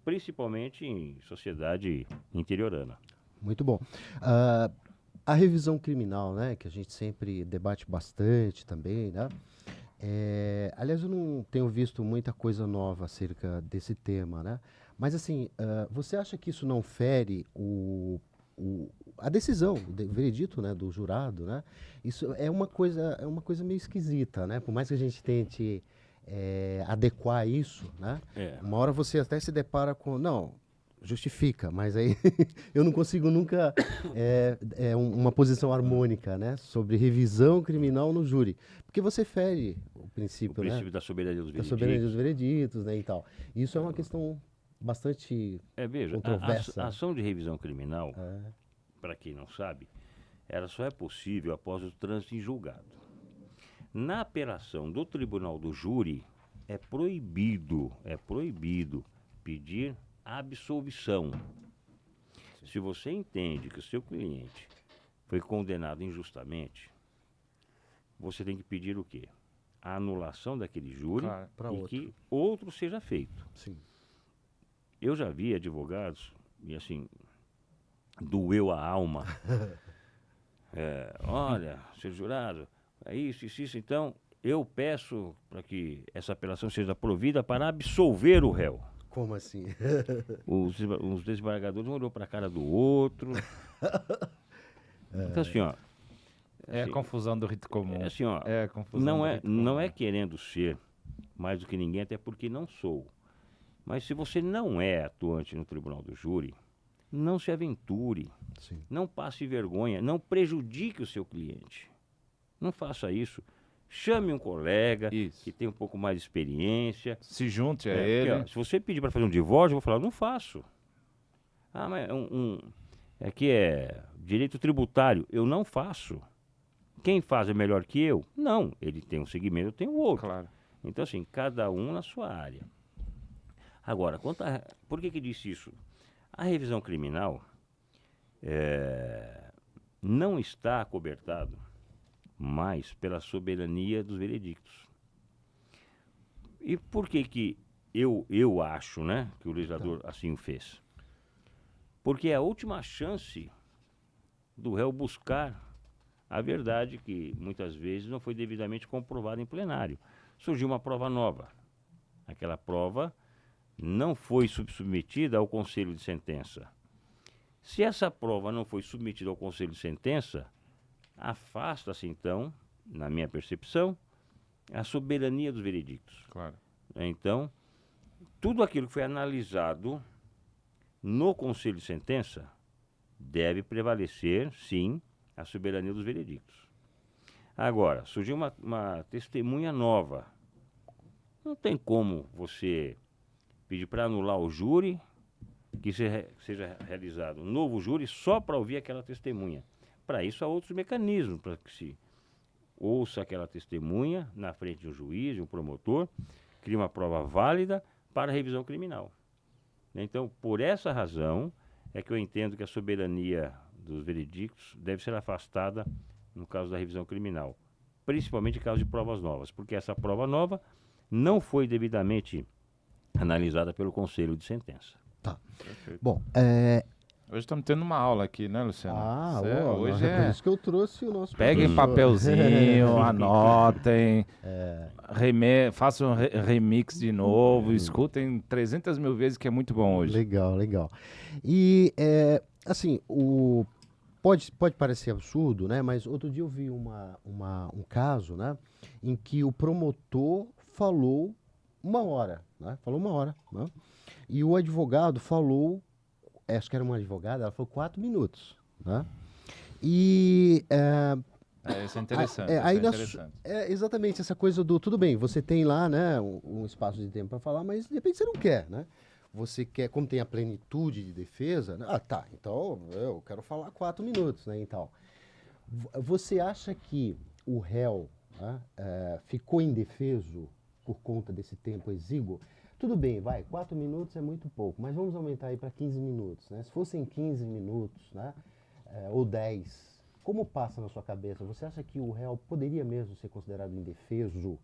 [SPEAKER 3] principalmente em sociedade interiorana.
[SPEAKER 2] Muito bom. A revisão criminal, né, que a gente sempre debate bastante também, né? Aliás, eu não tenho visto muita coisa nova acerca desse tema, né? Mas assim, você acha que isso não fere a decisão, o veredito, né, do jurado, né? Isso é uma coisa meio esquisita, né? Por mais que a gente tente adequar isso, né? Uma hora você até se depara com, não, justifica, mas aí eu não consigo nunca uma posição harmônica, né, sobre revisão criminal no júri, porque você fere o princípio, né,
[SPEAKER 3] da soberania dos
[SPEAKER 2] da
[SPEAKER 3] vereditos.
[SPEAKER 2] soberania dos vereditos, né, e tal. Isso é uma questão bastante
[SPEAKER 3] Veja,
[SPEAKER 2] controversa.
[SPEAKER 3] a ação de revisão criminal, para quem não sabe, ela só é possível após o trânsito em julgado. Na apelação do tribunal do júri, é proibido pedir absolvição. Se você entende que o seu cliente foi condenado injustamente, você tem que pedir o quê? A anulação daquele júri,
[SPEAKER 1] Claro,
[SPEAKER 3] e que outro seja feito.
[SPEAKER 2] Sim.
[SPEAKER 3] Eu já vi advogados, e assim, doeu a alma. Olha, senhor jurado, é isso, então eu peço para que essa apelação seja provida para absolver o réu.
[SPEAKER 2] Como assim?
[SPEAKER 3] Os desembargadores um olhou para a cara do outro. Então, assim, ó.
[SPEAKER 1] É a confusão do rito comum.
[SPEAKER 3] Assim, ó.
[SPEAKER 1] É a confusão
[SPEAKER 3] Não
[SPEAKER 1] do
[SPEAKER 3] é,
[SPEAKER 1] rito comum.
[SPEAKER 3] não é querendo ser mais do que ninguém, até porque não sou. Mas se você não é atuante no tribunal do júri, não se aventure.
[SPEAKER 2] Sim.
[SPEAKER 3] Não passe vergonha. Não prejudique o seu cliente. Não faça isso. Chame um colega que tem um pouco mais de experiência.
[SPEAKER 1] Se junte a ele.
[SPEAKER 3] Porque, ó, se você pedir para fazer um divórcio, eu vou falar, não faço. Mas aqui é direito tributário, eu não faço. Quem faz é melhor que eu? Não, ele tem um segmento, eu tenho outro.
[SPEAKER 1] Claro.
[SPEAKER 3] Então, assim, cada um na sua área. Agora, por que disse isso? A revisão criminal não está acobertado mais pela soberania dos veredictos. E por que eu acho, né, que o legislador assim o fez? Porque é a última chance do réu buscar a verdade que muitas vezes não foi devidamente comprovada em plenário. Surgiu uma prova nova. Aquela prova não foi submetida ao conselho de sentença. Se essa prova não foi submetida ao conselho de sentença, afasta-se então, na minha percepção, a soberania dos veredictos.
[SPEAKER 1] Claro.
[SPEAKER 3] Então, tudo aquilo que foi analisado no conselho de sentença deve prevalecer, sim, a soberania dos veredictos. Agora, surgiu uma testemunha nova. Não tem como você pedir para anular o júri, que seja realizado um novo júri só para ouvir aquela testemunha. Para isso há outros mecanismos, para que se ouça aquela testemunha na frente de um juiz, de um promotor, crie uma prova válida para a revisão criminal. Então, por essa razão, é que eu entendo que a soberania dos veredictos deve ser afastada no caso da revisão criminal, principalmente em caso de provas novas, porque essa prova nova não foi devidamente analisada pelo Conselho de Sentença.
[SPEAKER 2] Tá.
[SPEAKER 1] Perfeito.
[SPEAKER 2] Bom,
[SPEAKER 1] Hoje estamos tendo uma aula aqui, né, Luciano? Hoje
[SPEAKER 2] é por isso que eu trouxe o nosso
[SPEAKER 1] Peguem
[SPEAKER 2] professor.
[SPEAKER 1] papelzinho, anotem, façam um remix de novo, escutem 300 mil vezes, que é muito bom hoje.
[SPEAKER 2] Legal, legal. E, assim, pode parecer absurdo, né? Mas outro dia eu vi um caso, né? Em que o promotor falou 1 hora, né? Falou 1 hora, né? E o advogado falou, acho que era uma advogada, ela falou 4 minutos, né? E...
[SPEAKER 1] Isso é interessante.
[SPEAKER 2] aí
[SPEAKER 1] isso é interessante.
[SPEAKER 2] exatamente essa coisa do, tudo bem, você tem lá, né, um espaço de tempo para falar, mas de repente você não quer, né? Você quer, como tem a plenitude de defesa, né? Tá, então eu quero falar 4 minutos, né, então. Você acha que o réu, né, ficou indefeso por conta desse tempo exíguo? Tudo bem, 4 minutos é muito pouco, mas vamos aumentar aí para 15 minutos, né? Se fossem 15 minutos, né, ou 10, como passa na sua cabeça? Você acha que o réu poderia mesmo ser considerado indefeso?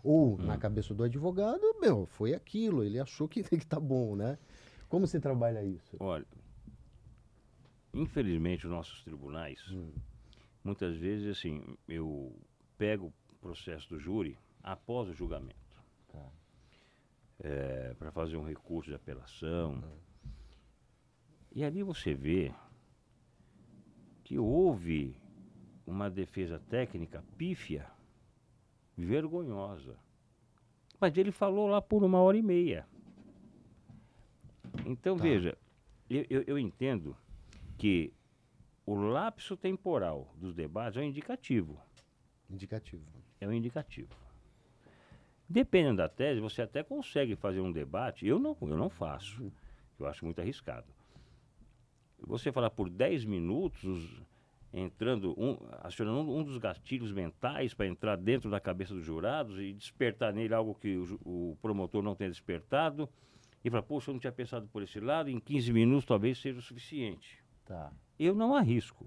[SPEAKER 2] Ou, na cabeça do advogado, foi aquilo, ele achou que tá bom, né? Como você trabalha isso?
[SPEAKER 3] Olha, infelizmente, os nossos tribunais, muitas vezes, assim, eu pego o processo do júri após o julgamento.
[SPEAKER 2] Tá.
[SPEAKER 3] Para fazer um recurso de apelação. E ali você vê que houve uma defesa técnica pífia, vergonhosa. Mas ele falou lá por 1h30. Então, veja, eu entendo que o lapso temporal dos debates é um indicativo.
[SPEAKER 2] Indicativo.
[SPEAKER 3] É um indicativo. Dependendo da tese, você até consegue fazer um debate. Eu não faço. Eu acho muito arriscado. Você falar por 10 minutos, acionando um dos gatilhos mentais para entrar dentro da cabeça dos jurados e despertar nele algo que o promotor não tenha despertado, e falar, poxa, eu não tinha pensado por esse lado, em 15 minutos talvez seja o suficiente.
[SPEAKER 2] Tá.
[SPEAKER 3] Eu não arrisco.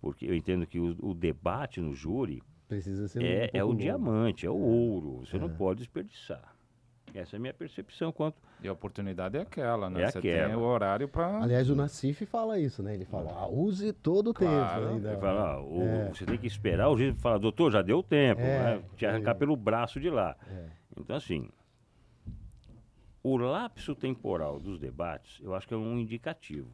[SPEAKER 3] Porque eu entendo que o debate no júri
[SPEAKER 2] precisa ser
[SPEAKER 3] é o
[SPEAKER 2] longo.
[SPEAKER 3] diamante, é o ouro. Você não pode desperdiçar. Essa é a minha percepção quanto...
[SPEAKER 1] E a oportunidade é aquela, né?
[SPEAKER 3] É
[SPEAKER 1] Você
[SPEAKER 3] aquela.
[SPEAKER 1] tem o horário para...
[SPEAKER 2] Aliás, o Nassif fala isso, né? Ele fala, use todo o
[SPEAKER 1] Claro.
[SPEAKER 2] tempo. Ainda.
[SPEAKER 3] Ele fala, você tem que esperar, o juiz fala, doutor, já deu tempo, né? Te arrancar pelo braço de lá. Então, assim, o lapso temporal dos debates, eu acho que é um indicativo.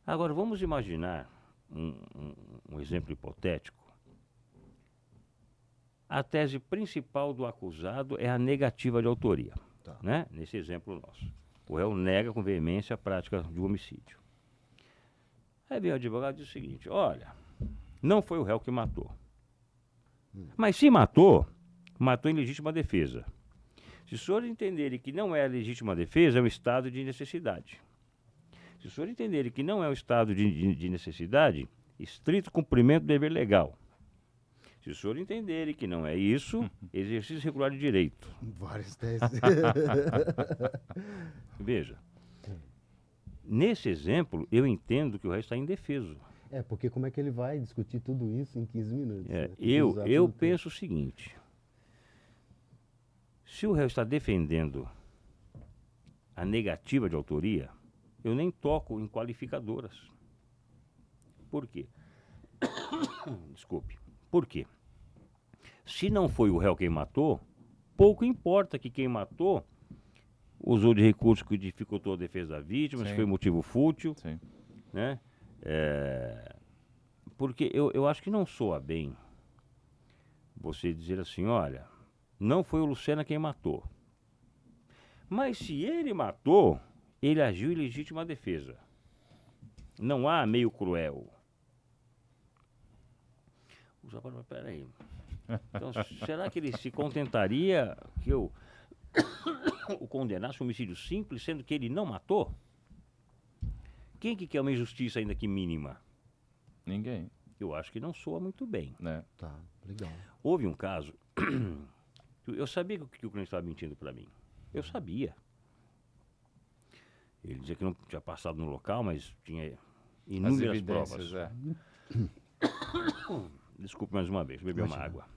[SPEAKER 3] Agora, vamos imaginar um exemplo hipotético. A tese principal do acusado é a negativa de autoria, né? Nesse exemplo nosso. O réu nega com veemência a prática de um homicídio. Aí vem o advogado e diz o seguinte, olha, não foi o réu que matou. Mas se matou em legítima defesa. Se os senhores entenderem que não é legítima defesa, é um estado de necessidade. Se os senhores entenderem que não é um estado de necessidade, estrito cumprimento do dever legal. Se os senhores entenderem que não é isso, exercício regular de direito.
[SPEAKER 2] Várias teses.
[SPEAKER 3] Veja, nesse exemplo, eu entendo que o réu está indefeso.
[SPEAKER 2] Porque como é que ele vai discutir tudo isso em 15 minutos? Né?
[SPEAKER 3] Eu penso o seguinte, se o réu está defendendo a negativa de autoria, eu nem toco em qualificadoras. Por quê? Desculpe. Por quê? Se não foi o réu quem matou, pouco importa que quem matou usou de recurso que dificultou a defesa da vítima, se foi motivo fútil, né? Porque eu acho que não soa bem você dizer assim, olha, não foi o Lucena quem matou. Mas se ele matou, ele agiu em legítima defesa. Não há meio cruel. O juiz falou, peraí. Então, será que ele se contentaria que eu o condenasse a homicídio simples, sendo que ele não matou? Quem que quer uma injustiça ainda que mínima?
[SPEAKER 1] Ninguém,
[SPEAKER 3] Eu acho que não soa muito bem.
[SPEAKER 1] né?
[SPEAKER 2] Tá, legal.
[SPEAKER 3] Houve um caso, eu sabia que o cliente estava mentindo para mim. Eu sabia. Ele dizia que não tinha passado no local, mas tinha
[SPEAKER 1] As
[SPEAKER 3] inúmeras
[SPEAKER 1] evidências,
[SPEAKER 3] provas.
[SPEAKER 1] é.
[SPEAKER 3] Desculpe mais uma vez, beber uma água.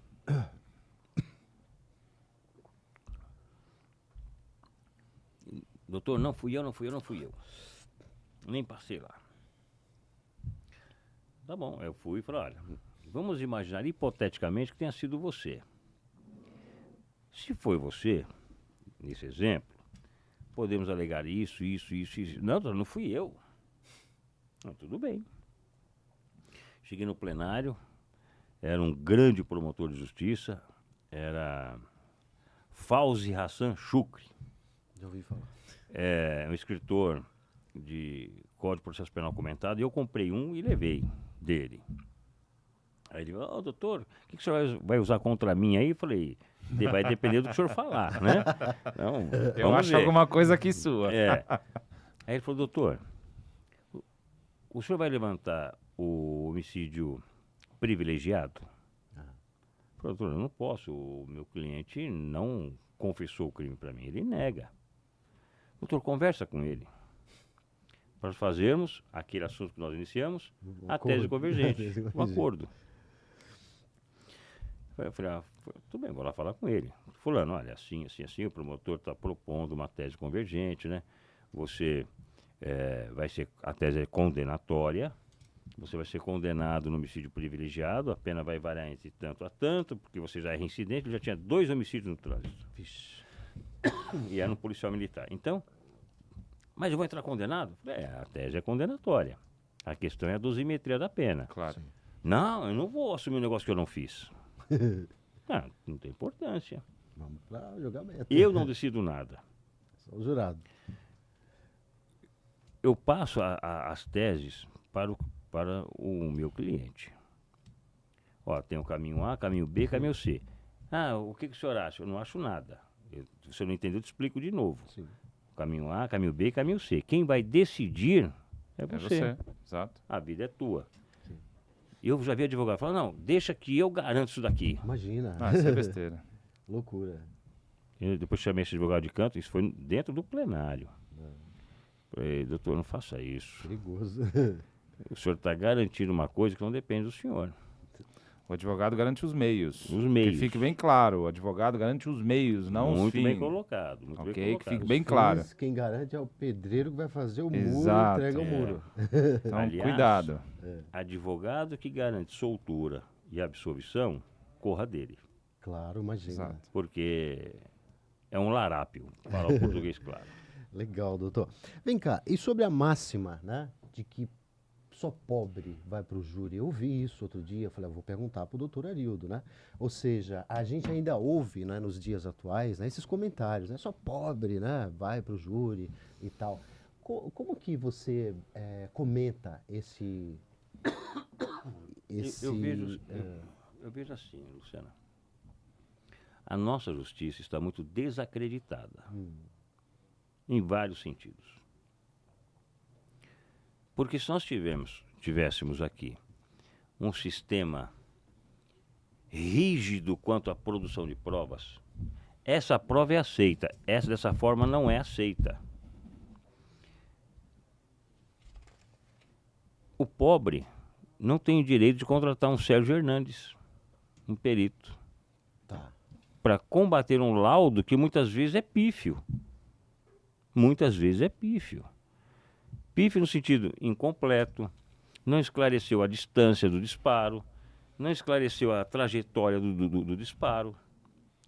[SPEAKER 3] Doutor, não fui eu. Nem passei lá. Tá bom, eu fui e falei, olha, vamos imaginar hipoteticamente que tenha sido você. Se foi você, nesse exemplo, podemos alegar isso. Não, doutor, não fui eu. Não, tudo bem. Cheguei no plenário, era um grande promotor de justiça, era Fauzi Hassan Shukri.
[SPEAKER 2] Já ouvi falar.
[SPEAKER 3] É um escritor de Código de Processo Penal comentado, e eu comprei um e levei dele. Aí ele falou, doutor, o que o senhor vai usar contra mim aí? Eu falei, vai depender do que o senhor falar, né? Então,
[SPEAKER 1] Eu
[SPEAKER 3] vamos
[SPEAKER 1] acho
[SPEAKER 3] ver.
[SPEAKER 1] alguma coisa aqui sua.
[SPEAKER 3] É. Aí ele falou, doutor, o senhor vai levantar o homicídio privilegiado? Eu falei, doutor, eu não posso, o meu cliente não confessou o crime para mim, ele nega. Doutor, conversa com ele. Para fazermos aquele assunto que nós iniciamos, a tese convergente, um acordo. Eu falei, tudo bem, vou lá falar com ele. Fulano, olha, assim, o promotor está propondo uma tese convergente, né? Você vai ser, a tese é condenatória, você vai ser condenado no homicídio privilegiado, a pena vai variar entre tanto a tanto, porque você já é reincidente, já tinha 2 homicídios no trânsito.
[SPEAKER 2] Vixe.
[SPEAKER 3] E era um policial militar. Então, mas eu vou entrar condenado? A tese é condenatória. A questão é a dosimetria da pena.
[SPEAKER 1] Claro.
[SPEAKER 3] Não, eu não vou assumir um negócio que eu não fiz. Não tem importância.
[SPEAKER 2] Vamos para julgamento.
[SPEAKER 3] Eu não decido nada.
[SPEAKER 2] Sou o jurado.
[SPEAKER 3] Eu passo as teses para o meu cliente. Ó, tem o caminho A, caminho B, caminho C. O que o senhor acha? Eu não acho nada. Se você não entendeu, eu te explico de novo.
[SPEAKER 2] Sim.
[SPEAKER 3] Caminho A, caminho B, caminho C. Quem vai decidir é
[SPEAKER 1] É
[SPEAKER 3] você.
[SPEAKER 1] você, exato.
[SPEAKER 3] A vida é tua.
[SPEAKER 2] Sim.
[SPEAKER 3] Eu já vi advogado falar, não, deixa que eu garanto isso daqui.
[SPEAKER 2] Imagina.
[SPEAKER 1] Isso é besteira.
[SPEAKER 2] Loucura.
[SPEAKER 3] Eu depois chamei esse advogado de canto, isso foi dentro do plenário. Falei, doutor, não faça isso.
[SPEAKER 2] Perigoso.
[SPEAKER 3] O senhor está garantindo uma coisa que não depende do senhor.
[SPEAKER 1] O advogado garante os meios.
[SPEAKER 3] Os meios.
[SPEAKER 1] Que fique bem claro, o advogado garante os meios, não os
[SPEAKER 3] Muito
[SPEAKER 1] fins.
[SPEAKER 3] bem colocado. Muito
[SPEAKER 1] Ok,
[SPEAKER 3] bem
[SPEAKER 1] que
[SPEAKER 3] colocado.
[SPEAKER 1] fique bem claro.
[SPEAKER 2] Quem garante é o pedreiro que vai fazer o
[SPEAKER 1] Exato,
[SPEAKER 2] muro, entrega o muro.
[SPEAKER 1] Então,
[SPEAKER 3] Aliás,
[SPEAKER 1] cuidado.
[SPEAKER 3] Advogado que garante soltura e absolvição, corra dele.
[SPEAKER 2] Claro, imagina.
[SPEAKER 1] Exato.
[SPEAKER 3] Porque é um larápio, falar o português claro.
[SPEAKER 2] Legal, doutor. Vem cá, e sobre a máxima, né, de que só pobre vai para o júri? Eu ouvi isso outro dia, falei, vou perguntar para o doutor Arildo, né? Ou seja, a gente ainda ouve, né, nos dias atuais, né, esses comentários, né, só pobre, né, vai para o júri e tal. Como que você comenta esse...
[SPEAKER 3] Eu vejo assim, Luciana. A nossa justiça está muito desacreditada. Em vários sentidos. Porque se nós tivéssemos aqui um sistema rígido quanto à produção de provas, essa prova é aceita, essa dessa forma não é aceita. O pobre não tem o direito de contratar um Sérgio Hernandes, um perito,
[SPEAKER 2] Tá.
[SPEAKER 3] para combater um laudo que muitas vezes é pífio. Muitas vezes é pífio. Pífio no sentido incompleto, não esclareceu a distância do disparo, não esclareceu a trajetória do disparo.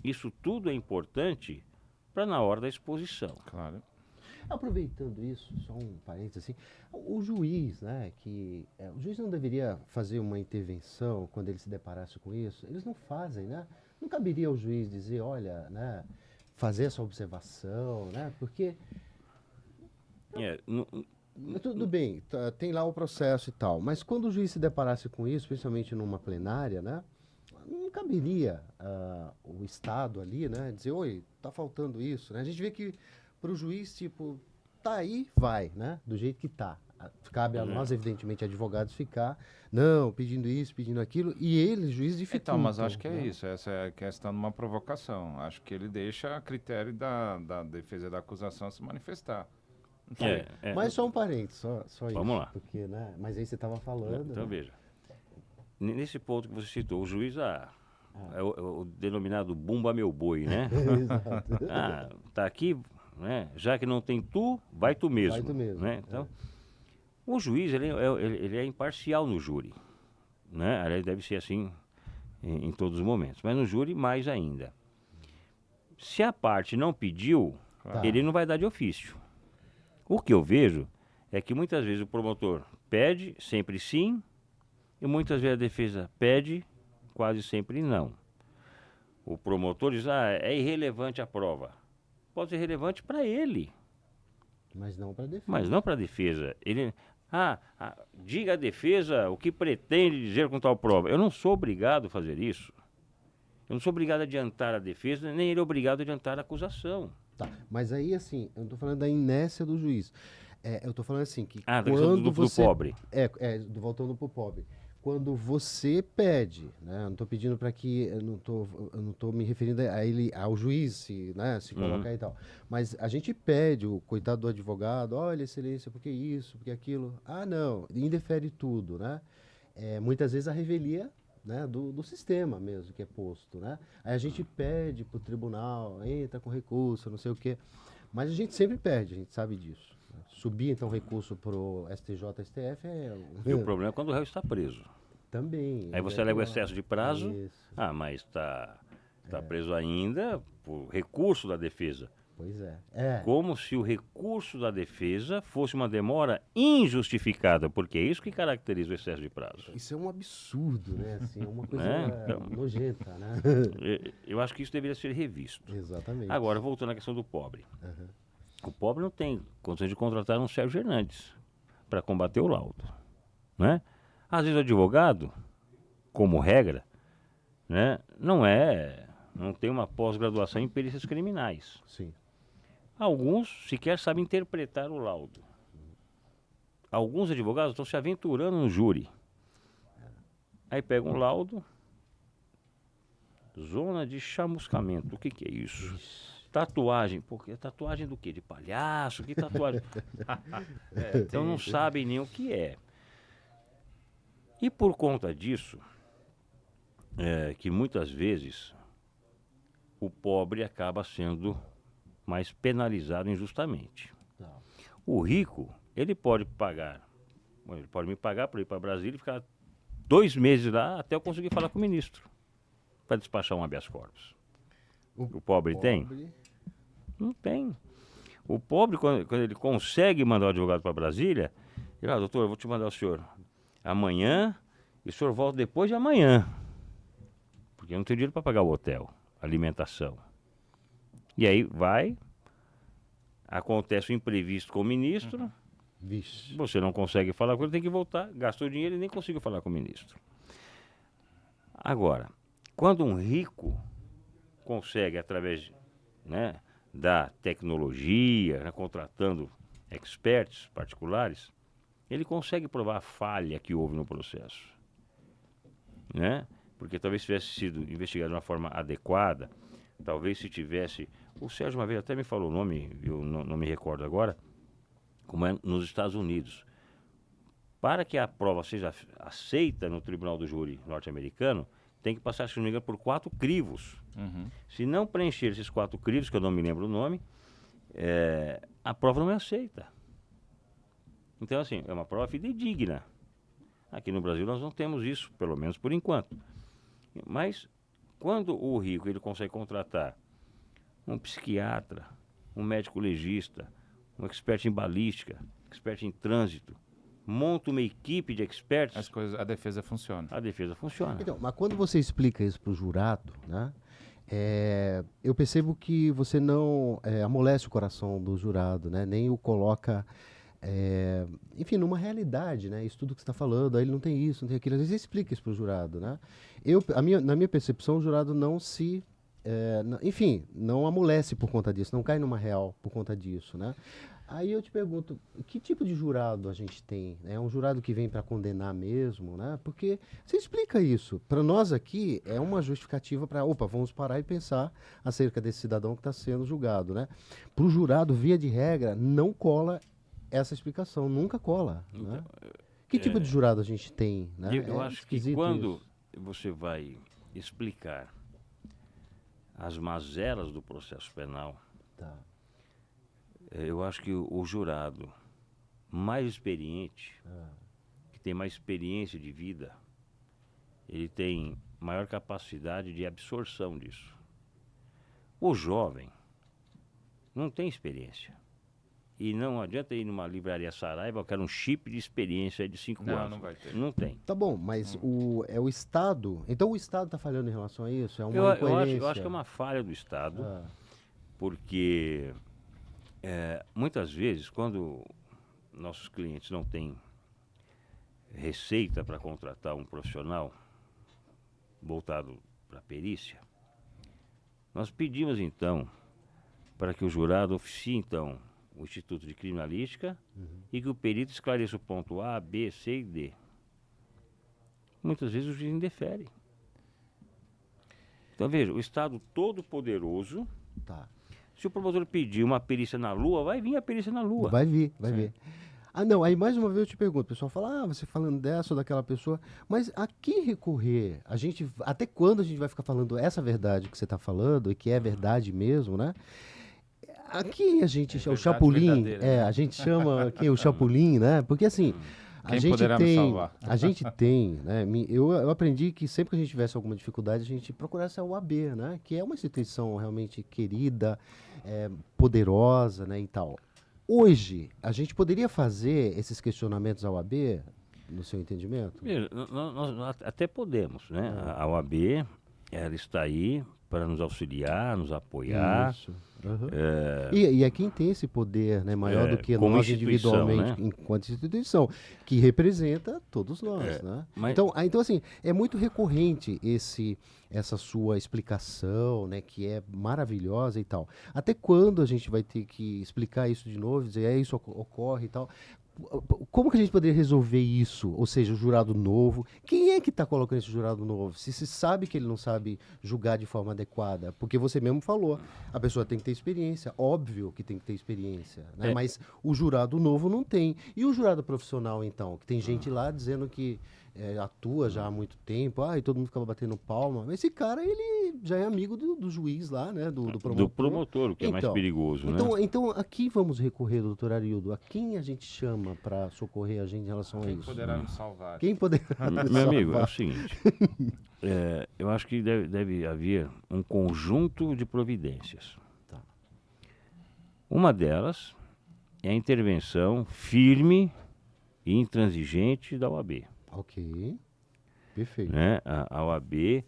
[SPEAKER 3] Isso tudo é importante para na hora da exposição.
[SPEAKER 1] Claro.
[SPEAKER 2] Aproveitando isso, só um parênteses assim, o juiz, né, o juiz não deveria fazer uma intervenção quando ele se deparasse com isso? Eles não fazem, né? Não caberia ao juiz dizer, olha, né, fazer essa observação, né? Porque
[SPEAKER 3] É,
[SPEAKER 2] Mas tudo bem, tem lá o processo e tal, mas quando o juiz se deparasse com isso, principalmente numa plenária, né, não caberia o Estado ali, né, dizer, oi, tá faltando isso, né? A gente vê que para o juiz, tipo, tá aí, vai, né, do jeito que tá. Cabe a nós, evidentemente, advogados, ficar, não, pedindo isso, pedindo aquilo, e eles, juiz, dificultam.
[SPEAKER 1] Então, mas acho que é
[SPEAKER 2] né?
[SPEAKER 1] isso. Essa é a questão de uma provocação. Acho que ele deixa a critério da defesa e da acusação se manifestar. Não sei.
[SPEAKER 2] Mas só um parênteses, só isso.
[SPEAKER 3] Vamos lá.
[SPEAKER 2] Porque, né, mas aí você estava falando,
[SPEAKER 3] Então,
[SPEAKER 2] né?
[SPEAKER 3] veja. Nesse ponto que você citou, o juiz é o denominado bumba meu boi, né?
[SPEAKER 2] Exato.
[SPEAKER 3] Tá aqui, né? Já que não tem tu, vai tu mesmo.
[SPEAKER 2] Vai tu mesmo,
[SPEAKER 3] Né? Então, o juiz, ele é imparcial no júri. Né? Aliás, deve ser assim em todos os momentos. Mas no júri, mais ainda. Se a parte não pediu,
[SPEAKER 2] Tá.
[SPEAKER 3] ele não vai dar de ofício. O que eu vejo é que muitas vezes o promotor pede, sempre sim, e muitas vezes a defesa pede, quase sempre não. O promotor diz, é irrelevante a prova. Pode ser relevante para ele,
[SPEAKER 2] Mas não para defesa.
[SPEAKER 3] mas não para a defesa. Ele, diga à defesa o que pretende dizer com tal prova. Eu não sou obrigado a fazer isso. Eu não sou obrigado a adiantar a defesa, nem ele é obrigado a adiantar a acusação.
[SPEAKER 2] Tá. Mas aí, assim, eu não tô falando da inércia do juiz. Eu tô falando assim, que
[SPEAKER 3] Da questão
[SPEAKER 2] quando
[SPEAKER 3] do
[SPEAKER 2] você...
[SPEAKER 3] pobre.
[SPEAKER 2] Voltando pro pobre. Quando você pede, né? Eu não tô pedindo para que... Eu não tô me referindo a ele, ao juiz, se colocar e tal. Mas a gente pede, o coitado do advogado, olha, excelência, por que isso, por que aquilo? Não, indefere tudo, né? Muitas vezes a revelia, né, do sistema mesmo que é posto, né? Aí a gente pede para o tribunal, entra com recurso, não sei o quê, mas a gente sempre pede, a gente sabe disso. Subir então recurso para o STJ, STF
[SPEAKER 3] E o problema é quando o réu está preso.
[SPEAKER 2] também.
[SPEAKER 3] Aí você alega o excesso de prazo,
[SPEAKER 2] Isso.
[SPEAKER 3] mas está preso ainda por recurso da defesa.
[SPEAKER 2] Pois é.
[SPEAKER 3] Como se o recurso da defesa fosse uma demora injustificada, porque é isso que caracteriza o excesso de prazo.
[SPEAKER 2] Isso é um absurdo, né? Assim, é uma coisa
[SPEAKER 3] Então,
[SPEAKER 2] nojenta, né?
[SPEAKER 3] Eu acho que isso deveria ser revisto.
[SPEAKER 2] Exatamente.
[SPEAKER 3] Agora, voltando à questão do pobre. O pobre não tem condições de contratar um Sérgio Hernandes para combater o laudo. Né? Às vezes o advogado, como regra, né, não tem uma pós-graduação em perícias criminais.
[SPEAKER 2] Sim.
[SPEAKER 3] Alguns sequer sabem interpretar o laudo. Alguns advogados estão se aventurando no júri. Aí pegam um laudo, zona de chamuscamento. O que é isso? Tatuagem. Porque tatuagem do quê? De palhaço? Que tatuagem? Então não sabem nem o que é. E por conta disso, que muitas vezes o pobre acaba sendo mais penalizado injustamente.
[SPEAKER 2] Tá.
[SPEAKER 3] O rico, ele pode me pagar para ir para Brasília e ficar 2 meses lá até eu conseguir falar com o ministro para despachar um habeas corpus. O pobre tem? Não tem. O pobre, quando ele consegue mandar o advogado para Brasília, ele fala, doutor, eu vou te mandar o senhor amanhã e o senhor volta depois de amanhã. Porque eu não tenho dinheiro para pagar o hotel, alimentação. E aí acontece o imprevisto com o ministro,
[SPEAKER 2] Vixe.
[SPEAKER 3] você não consegue falar com ele, tem que voltar, gastou dinheiro e nem conseguiu falar com o ministro. Agora, quando um rico consegue, através, né, da tecnologia, né, contratando experts particulares, ele consegue provar a falha que houve no processo. Né? Porque talvez tivesse sido investigado de uma forma adequada, talvez se tivesse... O Sérgio uma vez até me falou o nome, eu não me recordo agora, como é nos Estados Unidos. Para que a prova seja aceita no tribunal do júri norte-americano, tem que passar, se não me engano, por 4 crivos. Se não preencher esses 4 crivos, que eu não me lembro o nome, a prova não é aceita. Então, assim, é uma prova fidedigna. Aqui no Brasil nós não temos isso, pelo menos por enquanto. Mas, quando o rico ele consegue contratar um psiquiatra, um médico legista, um expert em balística, expert em trânsito, monta uma equipe de experts,
[SPEAKER 1] A defesa funciona.
[SPEAKER 3] a defesa funciona.
[SPEAKER 2] Então, mas quando você explica isso para o jurado, né? eu percebo que você não amolece o coração do jurado, né? Nem o coloca, enfim, numa realidade, né? Isso tudo que você está falando, aí ele não tem isso, não tem aquilo. Às vezes explica isso para o jurado, né? Na minha percepção, o jurado não se... enfim, não amolece por conta disso, não cai numa real por conta disso, né? Aí eu te pergunto, que tipo de jurado a gente tem? É um jurado que vem para condenar mesmo, né? Porque você explica isso. Para nós aqui é uma justificativa para, vamos parar e pensar acerca desse cidadão que está sendo julgado, né? Para o jurado, via de regra, não cola essa explicação, nunca cola, né? Que tipo de jurado a gente tem, né?
[SPEAKER 3] Eu acho que quando você vai explicar as mazelas do processo penal,
[SPEAKER 2] Tá.
[SPEAKER 3] Eu acho que o jurado mais experiente, que tem mais experiência de vida, ele tem maior capacidade de absorção disso. O jovem não tem experiência. E não adianta ir numa livraria Saraiva, eu quero um chip de experiência de 5 anos.
[SPEAKER 1] Não vai ter.
[SPEAKER 3] Não tem.
[SPEAKER 2] Tá bom, mas o Estado... Então o Estado está falhando em relação a isso? É uma
[SPEAKER 3] Eu
[SPEAKER 2] incoerência?
[SPEAKER 3] acho que é uma falha do Estado,
[SPEAKER 2] Ah,
[SPEAKER 3] porque muitas vezes, quando nossos clientes não têm receita para contratar um profissional voltado para a perícia, nós pedimos então para que o jurado oficie então o Instituto de Criminalística e que o perito esclareça o ponto A, B, C e D. Muitas vezes o juiz indefere. Então veja, o Estado todo poderoso,
[SPEAKER 2] tá.
[SPEAKER 3] se o promotor pedir uma perícia na Lua, vai vir a perícia na Lua.
[SPEAKER 2] Vai vir. Ah, não, aí mais uma vez eu te pergunto, o pessoal fala, você falando dessa ou daquela pessoa, mas a quem recorrer? Até quando a gente vai ficar falando essa verdade que você está falando, e que é verdade mesmo, né? Aqui a gente chama o Chapolin,
[SPEAKER 1] né?
[SPEAKER 2] a gente chama aqui o Chapolin, né? Porque assim,
[SPEAKER 1] Quem poderá me salvar?
[SPEAKER 2] a gente tem, né? Eu aprendi que sempre que a gente tivesse alguma dificuldade, a gente procurasse a OAB, né? Que é uma instituição realmente querida, poderosa, né? E tal. Hoje, a gente poderia fazer esses questionamentos à OAB, no seu entendimento?
[SPEAKER 3] Veja, nós até podemos, né? A OAB, ela está aí para nos auxiliar, nos apoiar.
[SPEAKER 2] Isso. Uhum. E é quem tem esse poder, né, maior do que
[SPEAKER 3] como
[SPEAKER 2] nós
[SPEAKER 3] instituição,
[SPEAKER 2] individualmente,
[SPEAKER 3] né?
[SPEAKER 2] enquanto instituição, que representa todos nós, né?
[SPEAKER 3] mas-
[SPEAKER 2] Então, assim, é muito recorrente essa sua explicação, né, que é maravilhosa e tal. Até quando a gente vai ter que explicar isso de novo, dizer, isso ocorre e tal? Como que a gente poderia resolver isso? Ou seja, o jurado novo. Quem é que está colocando esse jurado novo? Se se sabe que ele não sabe julgar de forma adequada, porque você mesmo falou, a pessoa tem que ter experiência, óbvio que tem que ter experiência, né? Mas o jurado novo não tem. E o jurado profissional, então? Que tem gente lá dizendo que atua já há muito tempo, e todo mundo ficava batendo palma. Mas esse cara, ele já é amigo do juiz lá, né? Do promotor.
[SPEAKER 3] Do promotor, o que é mais perigoso, né?
[SPEAKER 2] Então, aqui vamos recorrer, doutor Arildo. A quem a gente chama para socorrer a gente em relação a
[SPEAKER 1] Quem
[SPEAKER 2] isso?
[SPEAKER 1] poderá nos salvar?
[SPEAKER 2] Quem poderá nos
[SPEAKER 3] Meu amigo, é
[SPEAKER 2] salvar?
[SPEAKER 3] o seguinte, eu acho que deve haver um conjunto de providências.
[SPEAKER 2] Tá.
[SPEAKER 3] Uma delas é a intervenção firme e intransigente da OAB.
[SPEAKER 2] Ok, perfeito.
[SPEAKER 3] Né? A OAB,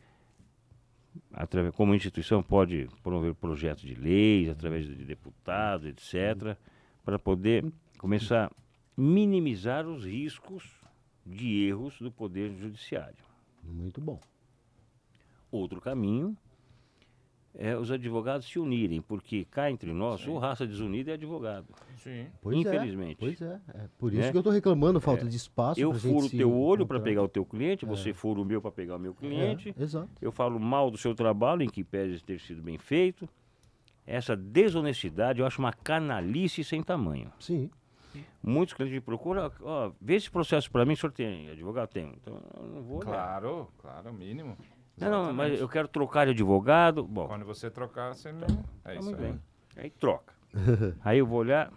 [SPEAKER 3] como instituição, pode promover projetos de leis, através de deputados, etc., para poder começar a minimizar os riscos de erros do Poder Judiciário.
[SPEAKER 2] Muito bom.
[SPEAKER 3] Outro caminho é os advogados se unirem, porque cá entre nós, o raça desunida é advogado.
[SPEAKER 1] Sim.
[SPEAKER 3] Infelizmente.
[SPEAKER 2] Pois é. Por isso
[SPEAKER 3] Né?
[SPEAKER 2] que eu estou reclamando falta de espaço.
[SPEAKER 3] Eu
[SPEAKER 2] pra gente
[SPEAKER 3] furo o
[SPEAKER 2] se
[SPEAKER 3] teu olho para
[SPEAKER 2] encontrar.
[SPEAKER 3] pegar o teu cliente, você fura o meu para pegar o meu cliente.
[SPEAKER 2] Exato.
[SPEAKER 3] Eu falo mal do seu trabalho, em que pese ter sido bem feito. Essa desonestidade eu acho uma canalice sem tamanho.
[SPEAKER 2] Sim.
[SPEAKER 3] Muitos clientes me procuram, vê esse processo para mim, o senhor tem advogado? Tem. Então eu não vou olhar.
[SPEAKER 1] Claro, mínimo.
[SPEAKER 3] Não, mas eu quero trocar de advogado. Bom,
[SPEAKER 1] Quando você trocar, você não... É
[SPEAKER 3] tá
[SPEAKER 1] isso
[SPEAKER 3] muito
[SPEAKER 1] aí.
[SPEAKER 3] bem. Aí troca. Aí eu vou olhar.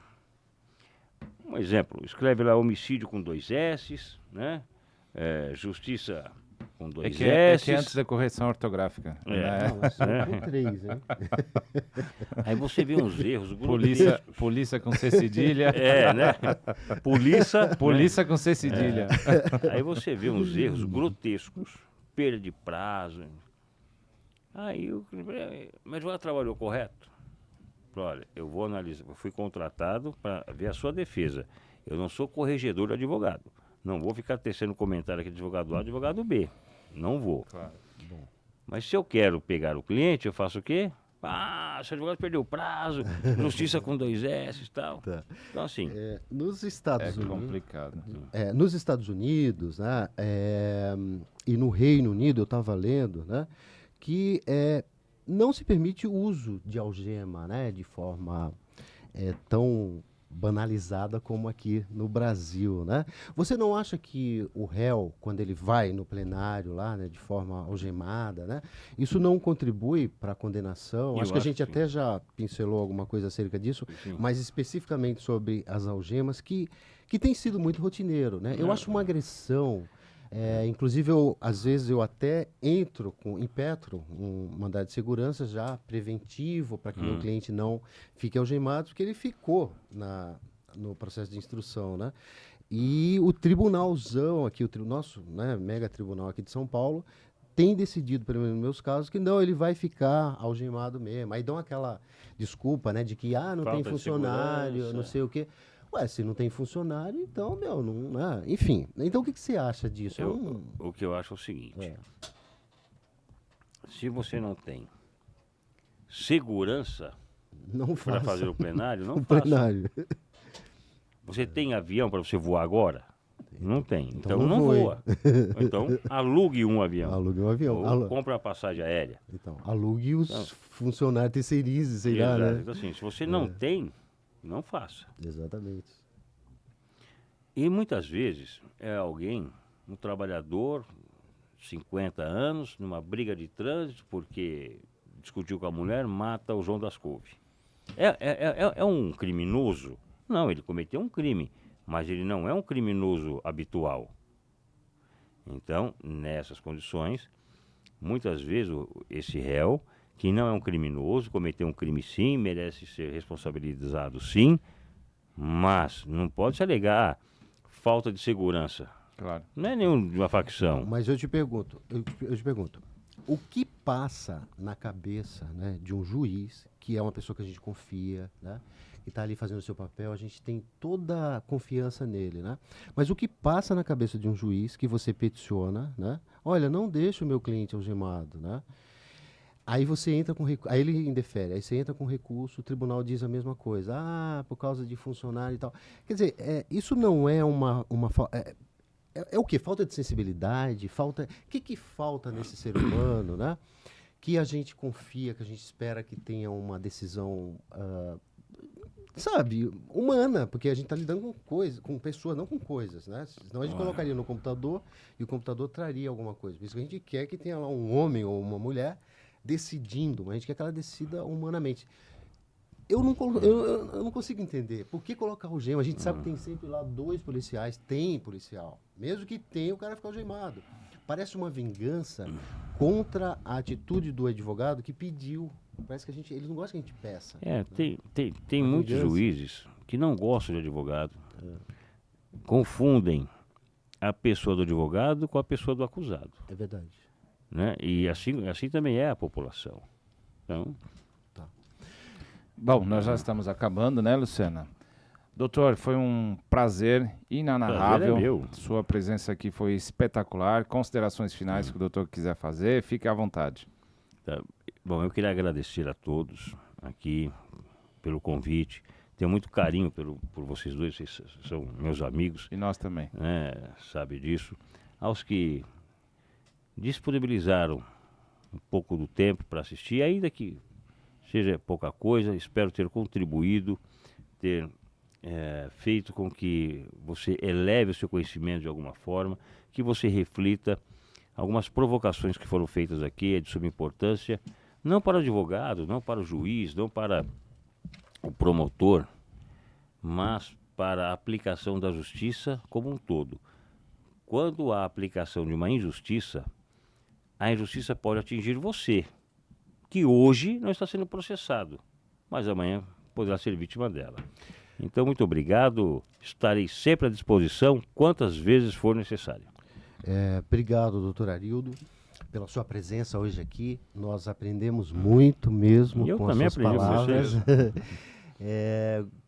[SPEAKER 3] Um exemplo, escreve lá homicídio com 2 S's, né? Justiça com 2
[SPEAKER 1] É
[SPEAKER 3] S's.
[SPEAKER 1] que antes da correção ortográfica. né?
[SPEAKER 2] Não, mas com 3, hein?
[SPEAKER 3] Aí você vê uns erros
[SPEAKER 1] Polícia com C cedilha.
[SPEAKER 3] né?
[SPEAKER 1] Polícia com C cedilha.
[SPEAKER 3] Aí você vê uns erros grotescos, perda de prazo. Aí o advogado trabalhou correto? Olha, eu vou analisar, eu fui contratado para ver a sua defesa. Eu não sou corregedor de advogado. Não vou ficar tecendo comentário aqui de advogado A, advogado B. Não vou.
[SPEAKER 1] Claro.
[SPEAKER 3] Mas se eu quero pegar o cliente, eu faço o quê? Seu advogado perdeu o prazo, justiça com 2 S e tal.
[SPEAKER 2] Tá.
[SPEAKER 3] Então, assim,
[SPEAKER 2] Nos Estados
[SPEAKER 1] É
[SPEAKER 2] Unidos,
[SPEAKER 1] complicado.
[SPEAKER 2] nos Estados Unidos, né, e no Reino Unido, eu estava lendo, né, que não se permite o uso de algema, né, de forma tão banalizada como aqui no Brasil, né? Você não acha que o réu, quando ele vai no plenário lá, né, de forma algemada, né, isso não contribui para a condenação?
[SPEAKER 3] Eu
[SPEAKER 2] Acho que a
[SPEAKER 3] acho
[SPEAKER 2] gente
[SPEAKER 3] que
[SPEAKER 2] até já pincelou alguma coisa acerca disso,
[SPEAKER 3] sim.
[SPEAKER 2] mas especificamente sobre as algemas, que tem sido muito rotineiro, né? Eu acho uma agressão. Inclusive, às vezes eu até impetro um mandado de segurança já preventivo para que meu cliente não fique algemado, porque ele ficou no processo de instrução, né? E o tribunalzão aqui, nosso, né, mega tribunal aqui de São Paulo, tem decidido, pelo menos nos meus casos, que não, ele vai ficar algemado mesmo. Aí dão aquela desculpa, né, de que não
[SPEAKER 3] Falta
[SPEAKER 2] tem
[SPEAKER 3] de
[SPEAKER 2] funcionário,
[SPEAKER 3] segurança.
[SPEAKER 2] não sei o quê. Ué, se não tem funcionário, então, não, né? Enfim. Então, o que você acha disso?
[SPEAKER 3] O que eu acho é o seguinte. Se você não tem segurança
[SPEAKER 2] Não
[SPEAKER 3] para
[SPEAKER 2] faça
[SPEAKER 3] fazer o plenário, não
[SPEAKER 2] o
[SPEAKER 3] faça.
[SPEAKER 2] plenário.
[SPEAKER 3] Você tem avião para você voar agora? Não tem. Então
[SPEAKER 2] não
[SPEAKER 3] não
[SPEAKER 2] voe.
[SPEAKER 3] voa. Então alugue um avião.
[SPEAKER 2] Alugue um avião.
[SPEAKER 3] Ou compre uma passagem aérea.
[SPEAKER 2] Então, alugue os funcionários, terceirize, sei lá,
[SPEAKER 3] Exato.
[SPEAKER 2] né?
[SPEAKER 3] Então, assim, se você não tem, não faça.
[SPEAKER 2] Exatamente.
[SPEAKER 3] E muitas vezes é alguém, um trabalhador, 50 anos, numa briga de trânsito, porque discutiu com a mulher, mata o João das Couve. É um criminoso? Não, ele cometeu um crime, mas ele não é um criminoso habitual. Então, nessas condições, muitas vezes esse réu, que não é um criminoso, cometeu um crime sim, merece ser responsabilizado sim, mas não pode se alegar falta de segurança.
[SPEAKER 1] Claro.
[SPEAKER 3] Não é nenhuma facção.
[SPEAKER 2] Mas eu te pergunto, o que passa na cabeça, né, de um juiz, que é uma pessoa que a gente confia, né, que está ali fazendo o seu papel, a gente tem toda a confiança nele, né? Mas o que passa na cabeça de um juiz que você peticiona, né? Olha, não deixa o meu cliente algemado, né? Aí você entra com recurso, aí ele indefere, aí você entra com recurso, o tribunal diz a mesma coisa, por causa de funcionário e tal. Quer dizer, isso não é é o quê? Falta de sensibilidade? O que falta nesse ser humano, né? Que a gente confia, que a gente espera que tenha uma decisão, humana, porque a gente está lidando com coisas, com pessoas, não com coisas, né? Senão a gente colocaria no computador e o computador traria alguma coisa. Por isso que a gente quer que tenha lá um homem ou uma mulher decidindo, mas a gente quer que ela decida humanamente. Eu não consigo entender. Por que colocar algema? A gente sabe que tem sempre lá 2 policiais. Tem policial. Mesmo que tenha, o cara fica algemado. Parece uma vingança contra a atitude do advogado que pediu. Parece que eles não gostam que a gente peça.
[SPEAKER 3] Tem muitos juízes que não gostam de advogado. Confundem a pessoa do advogado com a pessoa do acusado.
[SPEAKER 2] É verdade.
[SPEAKER 3] Né? E assim também é a população. Então,
[SPEAKER 1] Bom, nós já estamos acabando, né, Luciana? Doutor, foi um prazer inenarrável.
[SPEAKER 3] Prazer é meu.
[SPEAKER 1] Sua presença aqui foi espetacular. Considerações finais que o doutor quiser fazer, fique à vontade.
[SPEAKER 3] tá. Bom, eu queria agradecer a todos aqui pelo convite. Tenho muito carinho por vocês dois, vocês são meus amigos,
[SPEAKER 1] E nós também.
[SPEAKER 3] né? Sabe disso. Aos que disponibilizaram um pouco do tempo para assistir, ainda que seja pouca coisa, espero ter contribuído, ter feito com que você eleve o seu conhecimento de alguma forma, que você reflita. Algumas provocações que foram feitas aqui é de suma importância, não para o advogado, não para o juiz, não para o promotor, mas para a aplicação da justiça como um todo. Quando há aplicação de uma injustiça, a injustiça pode atingir você, que hoje não está sendo processado, mas amanhã poderá ser vítima dela. Então, muito obrigado. Estarei sempre à disposição, quantas vezes for necessário.
[SPEAKER 2] Obrigado, doutor Arildo. pela sua presença hoje aqui. Nós aprendemos muito mesmo
[SPEAKER 3] E eu
[SPEAKER 2] com
[SPEAKER 3] também
[SPEAKER 2] as suas
[SPEAKER 3] aprendi com
[SPEAKER 2] palavras.
[SPEAKER 3] vocês.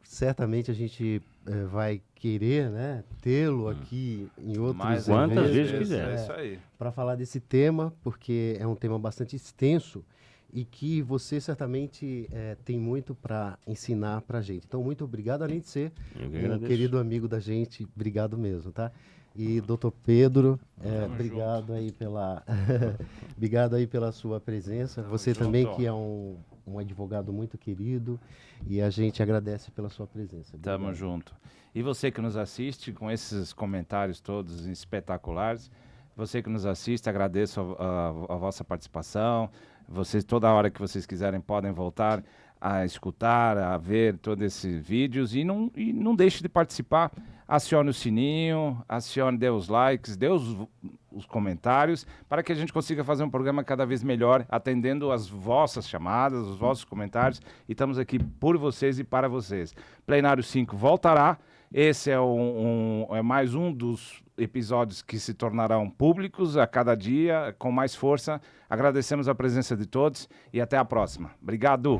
[SPEAKER 2] Certamente a gente vai querer, né, tê-lo aqui em outros
[SPEAKER 1] Mais
[SPEAKER 3] Quantas
[SPEAKER 2] eventos,
[SPEAKER 3] vezes quiser.
[SPEAKER 1] É isso aí.
[SPEAKER 2] para falar desse tema, porque é um tema bastante extenso e que você certamente tem muito para ensinar para a gente. Então, muito obrigado, além de ser
[SPEAKER 3] Eu que
[SPEAKER 2] um
[SPEAKER 3] agradeço.
[SPEAKER 2] querido amigo da gente, obrigado mesmo, tá? E doutor Pedro,
[SPEAKER 1] Tamo
[SPEAKER 2] obrigado aí pela obrigado aí pela sua presença. Você
[SPEAKER 1] junto.
[SPEAKER 2] também que é um advogado muito querido e a gente agradece pela sua presença.
[SPEAKER 1] Tamo
[SPEAKER 2] Obrigado.
[SPEAKER 1] junto. E você que nos assiste com esses comentários todos espetaculares, você que nos assiste, agradeço a vossa participação. Vocês, toda hora que vocês quiserem, podem voltar a escutar, a ver todos esses vídeos e não deixe de participar. Acione o sininho, dê os likes, dê os comentários, para que a gente consiga fazer um programa cada vez melhor, atendendo as vossas chamadas, os vossos comentários, e estamos aqui por vocês e para vocês. Plenário 5 voltará. Esse é mais um dos episódios que se tornarão públicos a cada dia, com mais força. Agradecemos a presença de todos e até a próxima. Obrigado!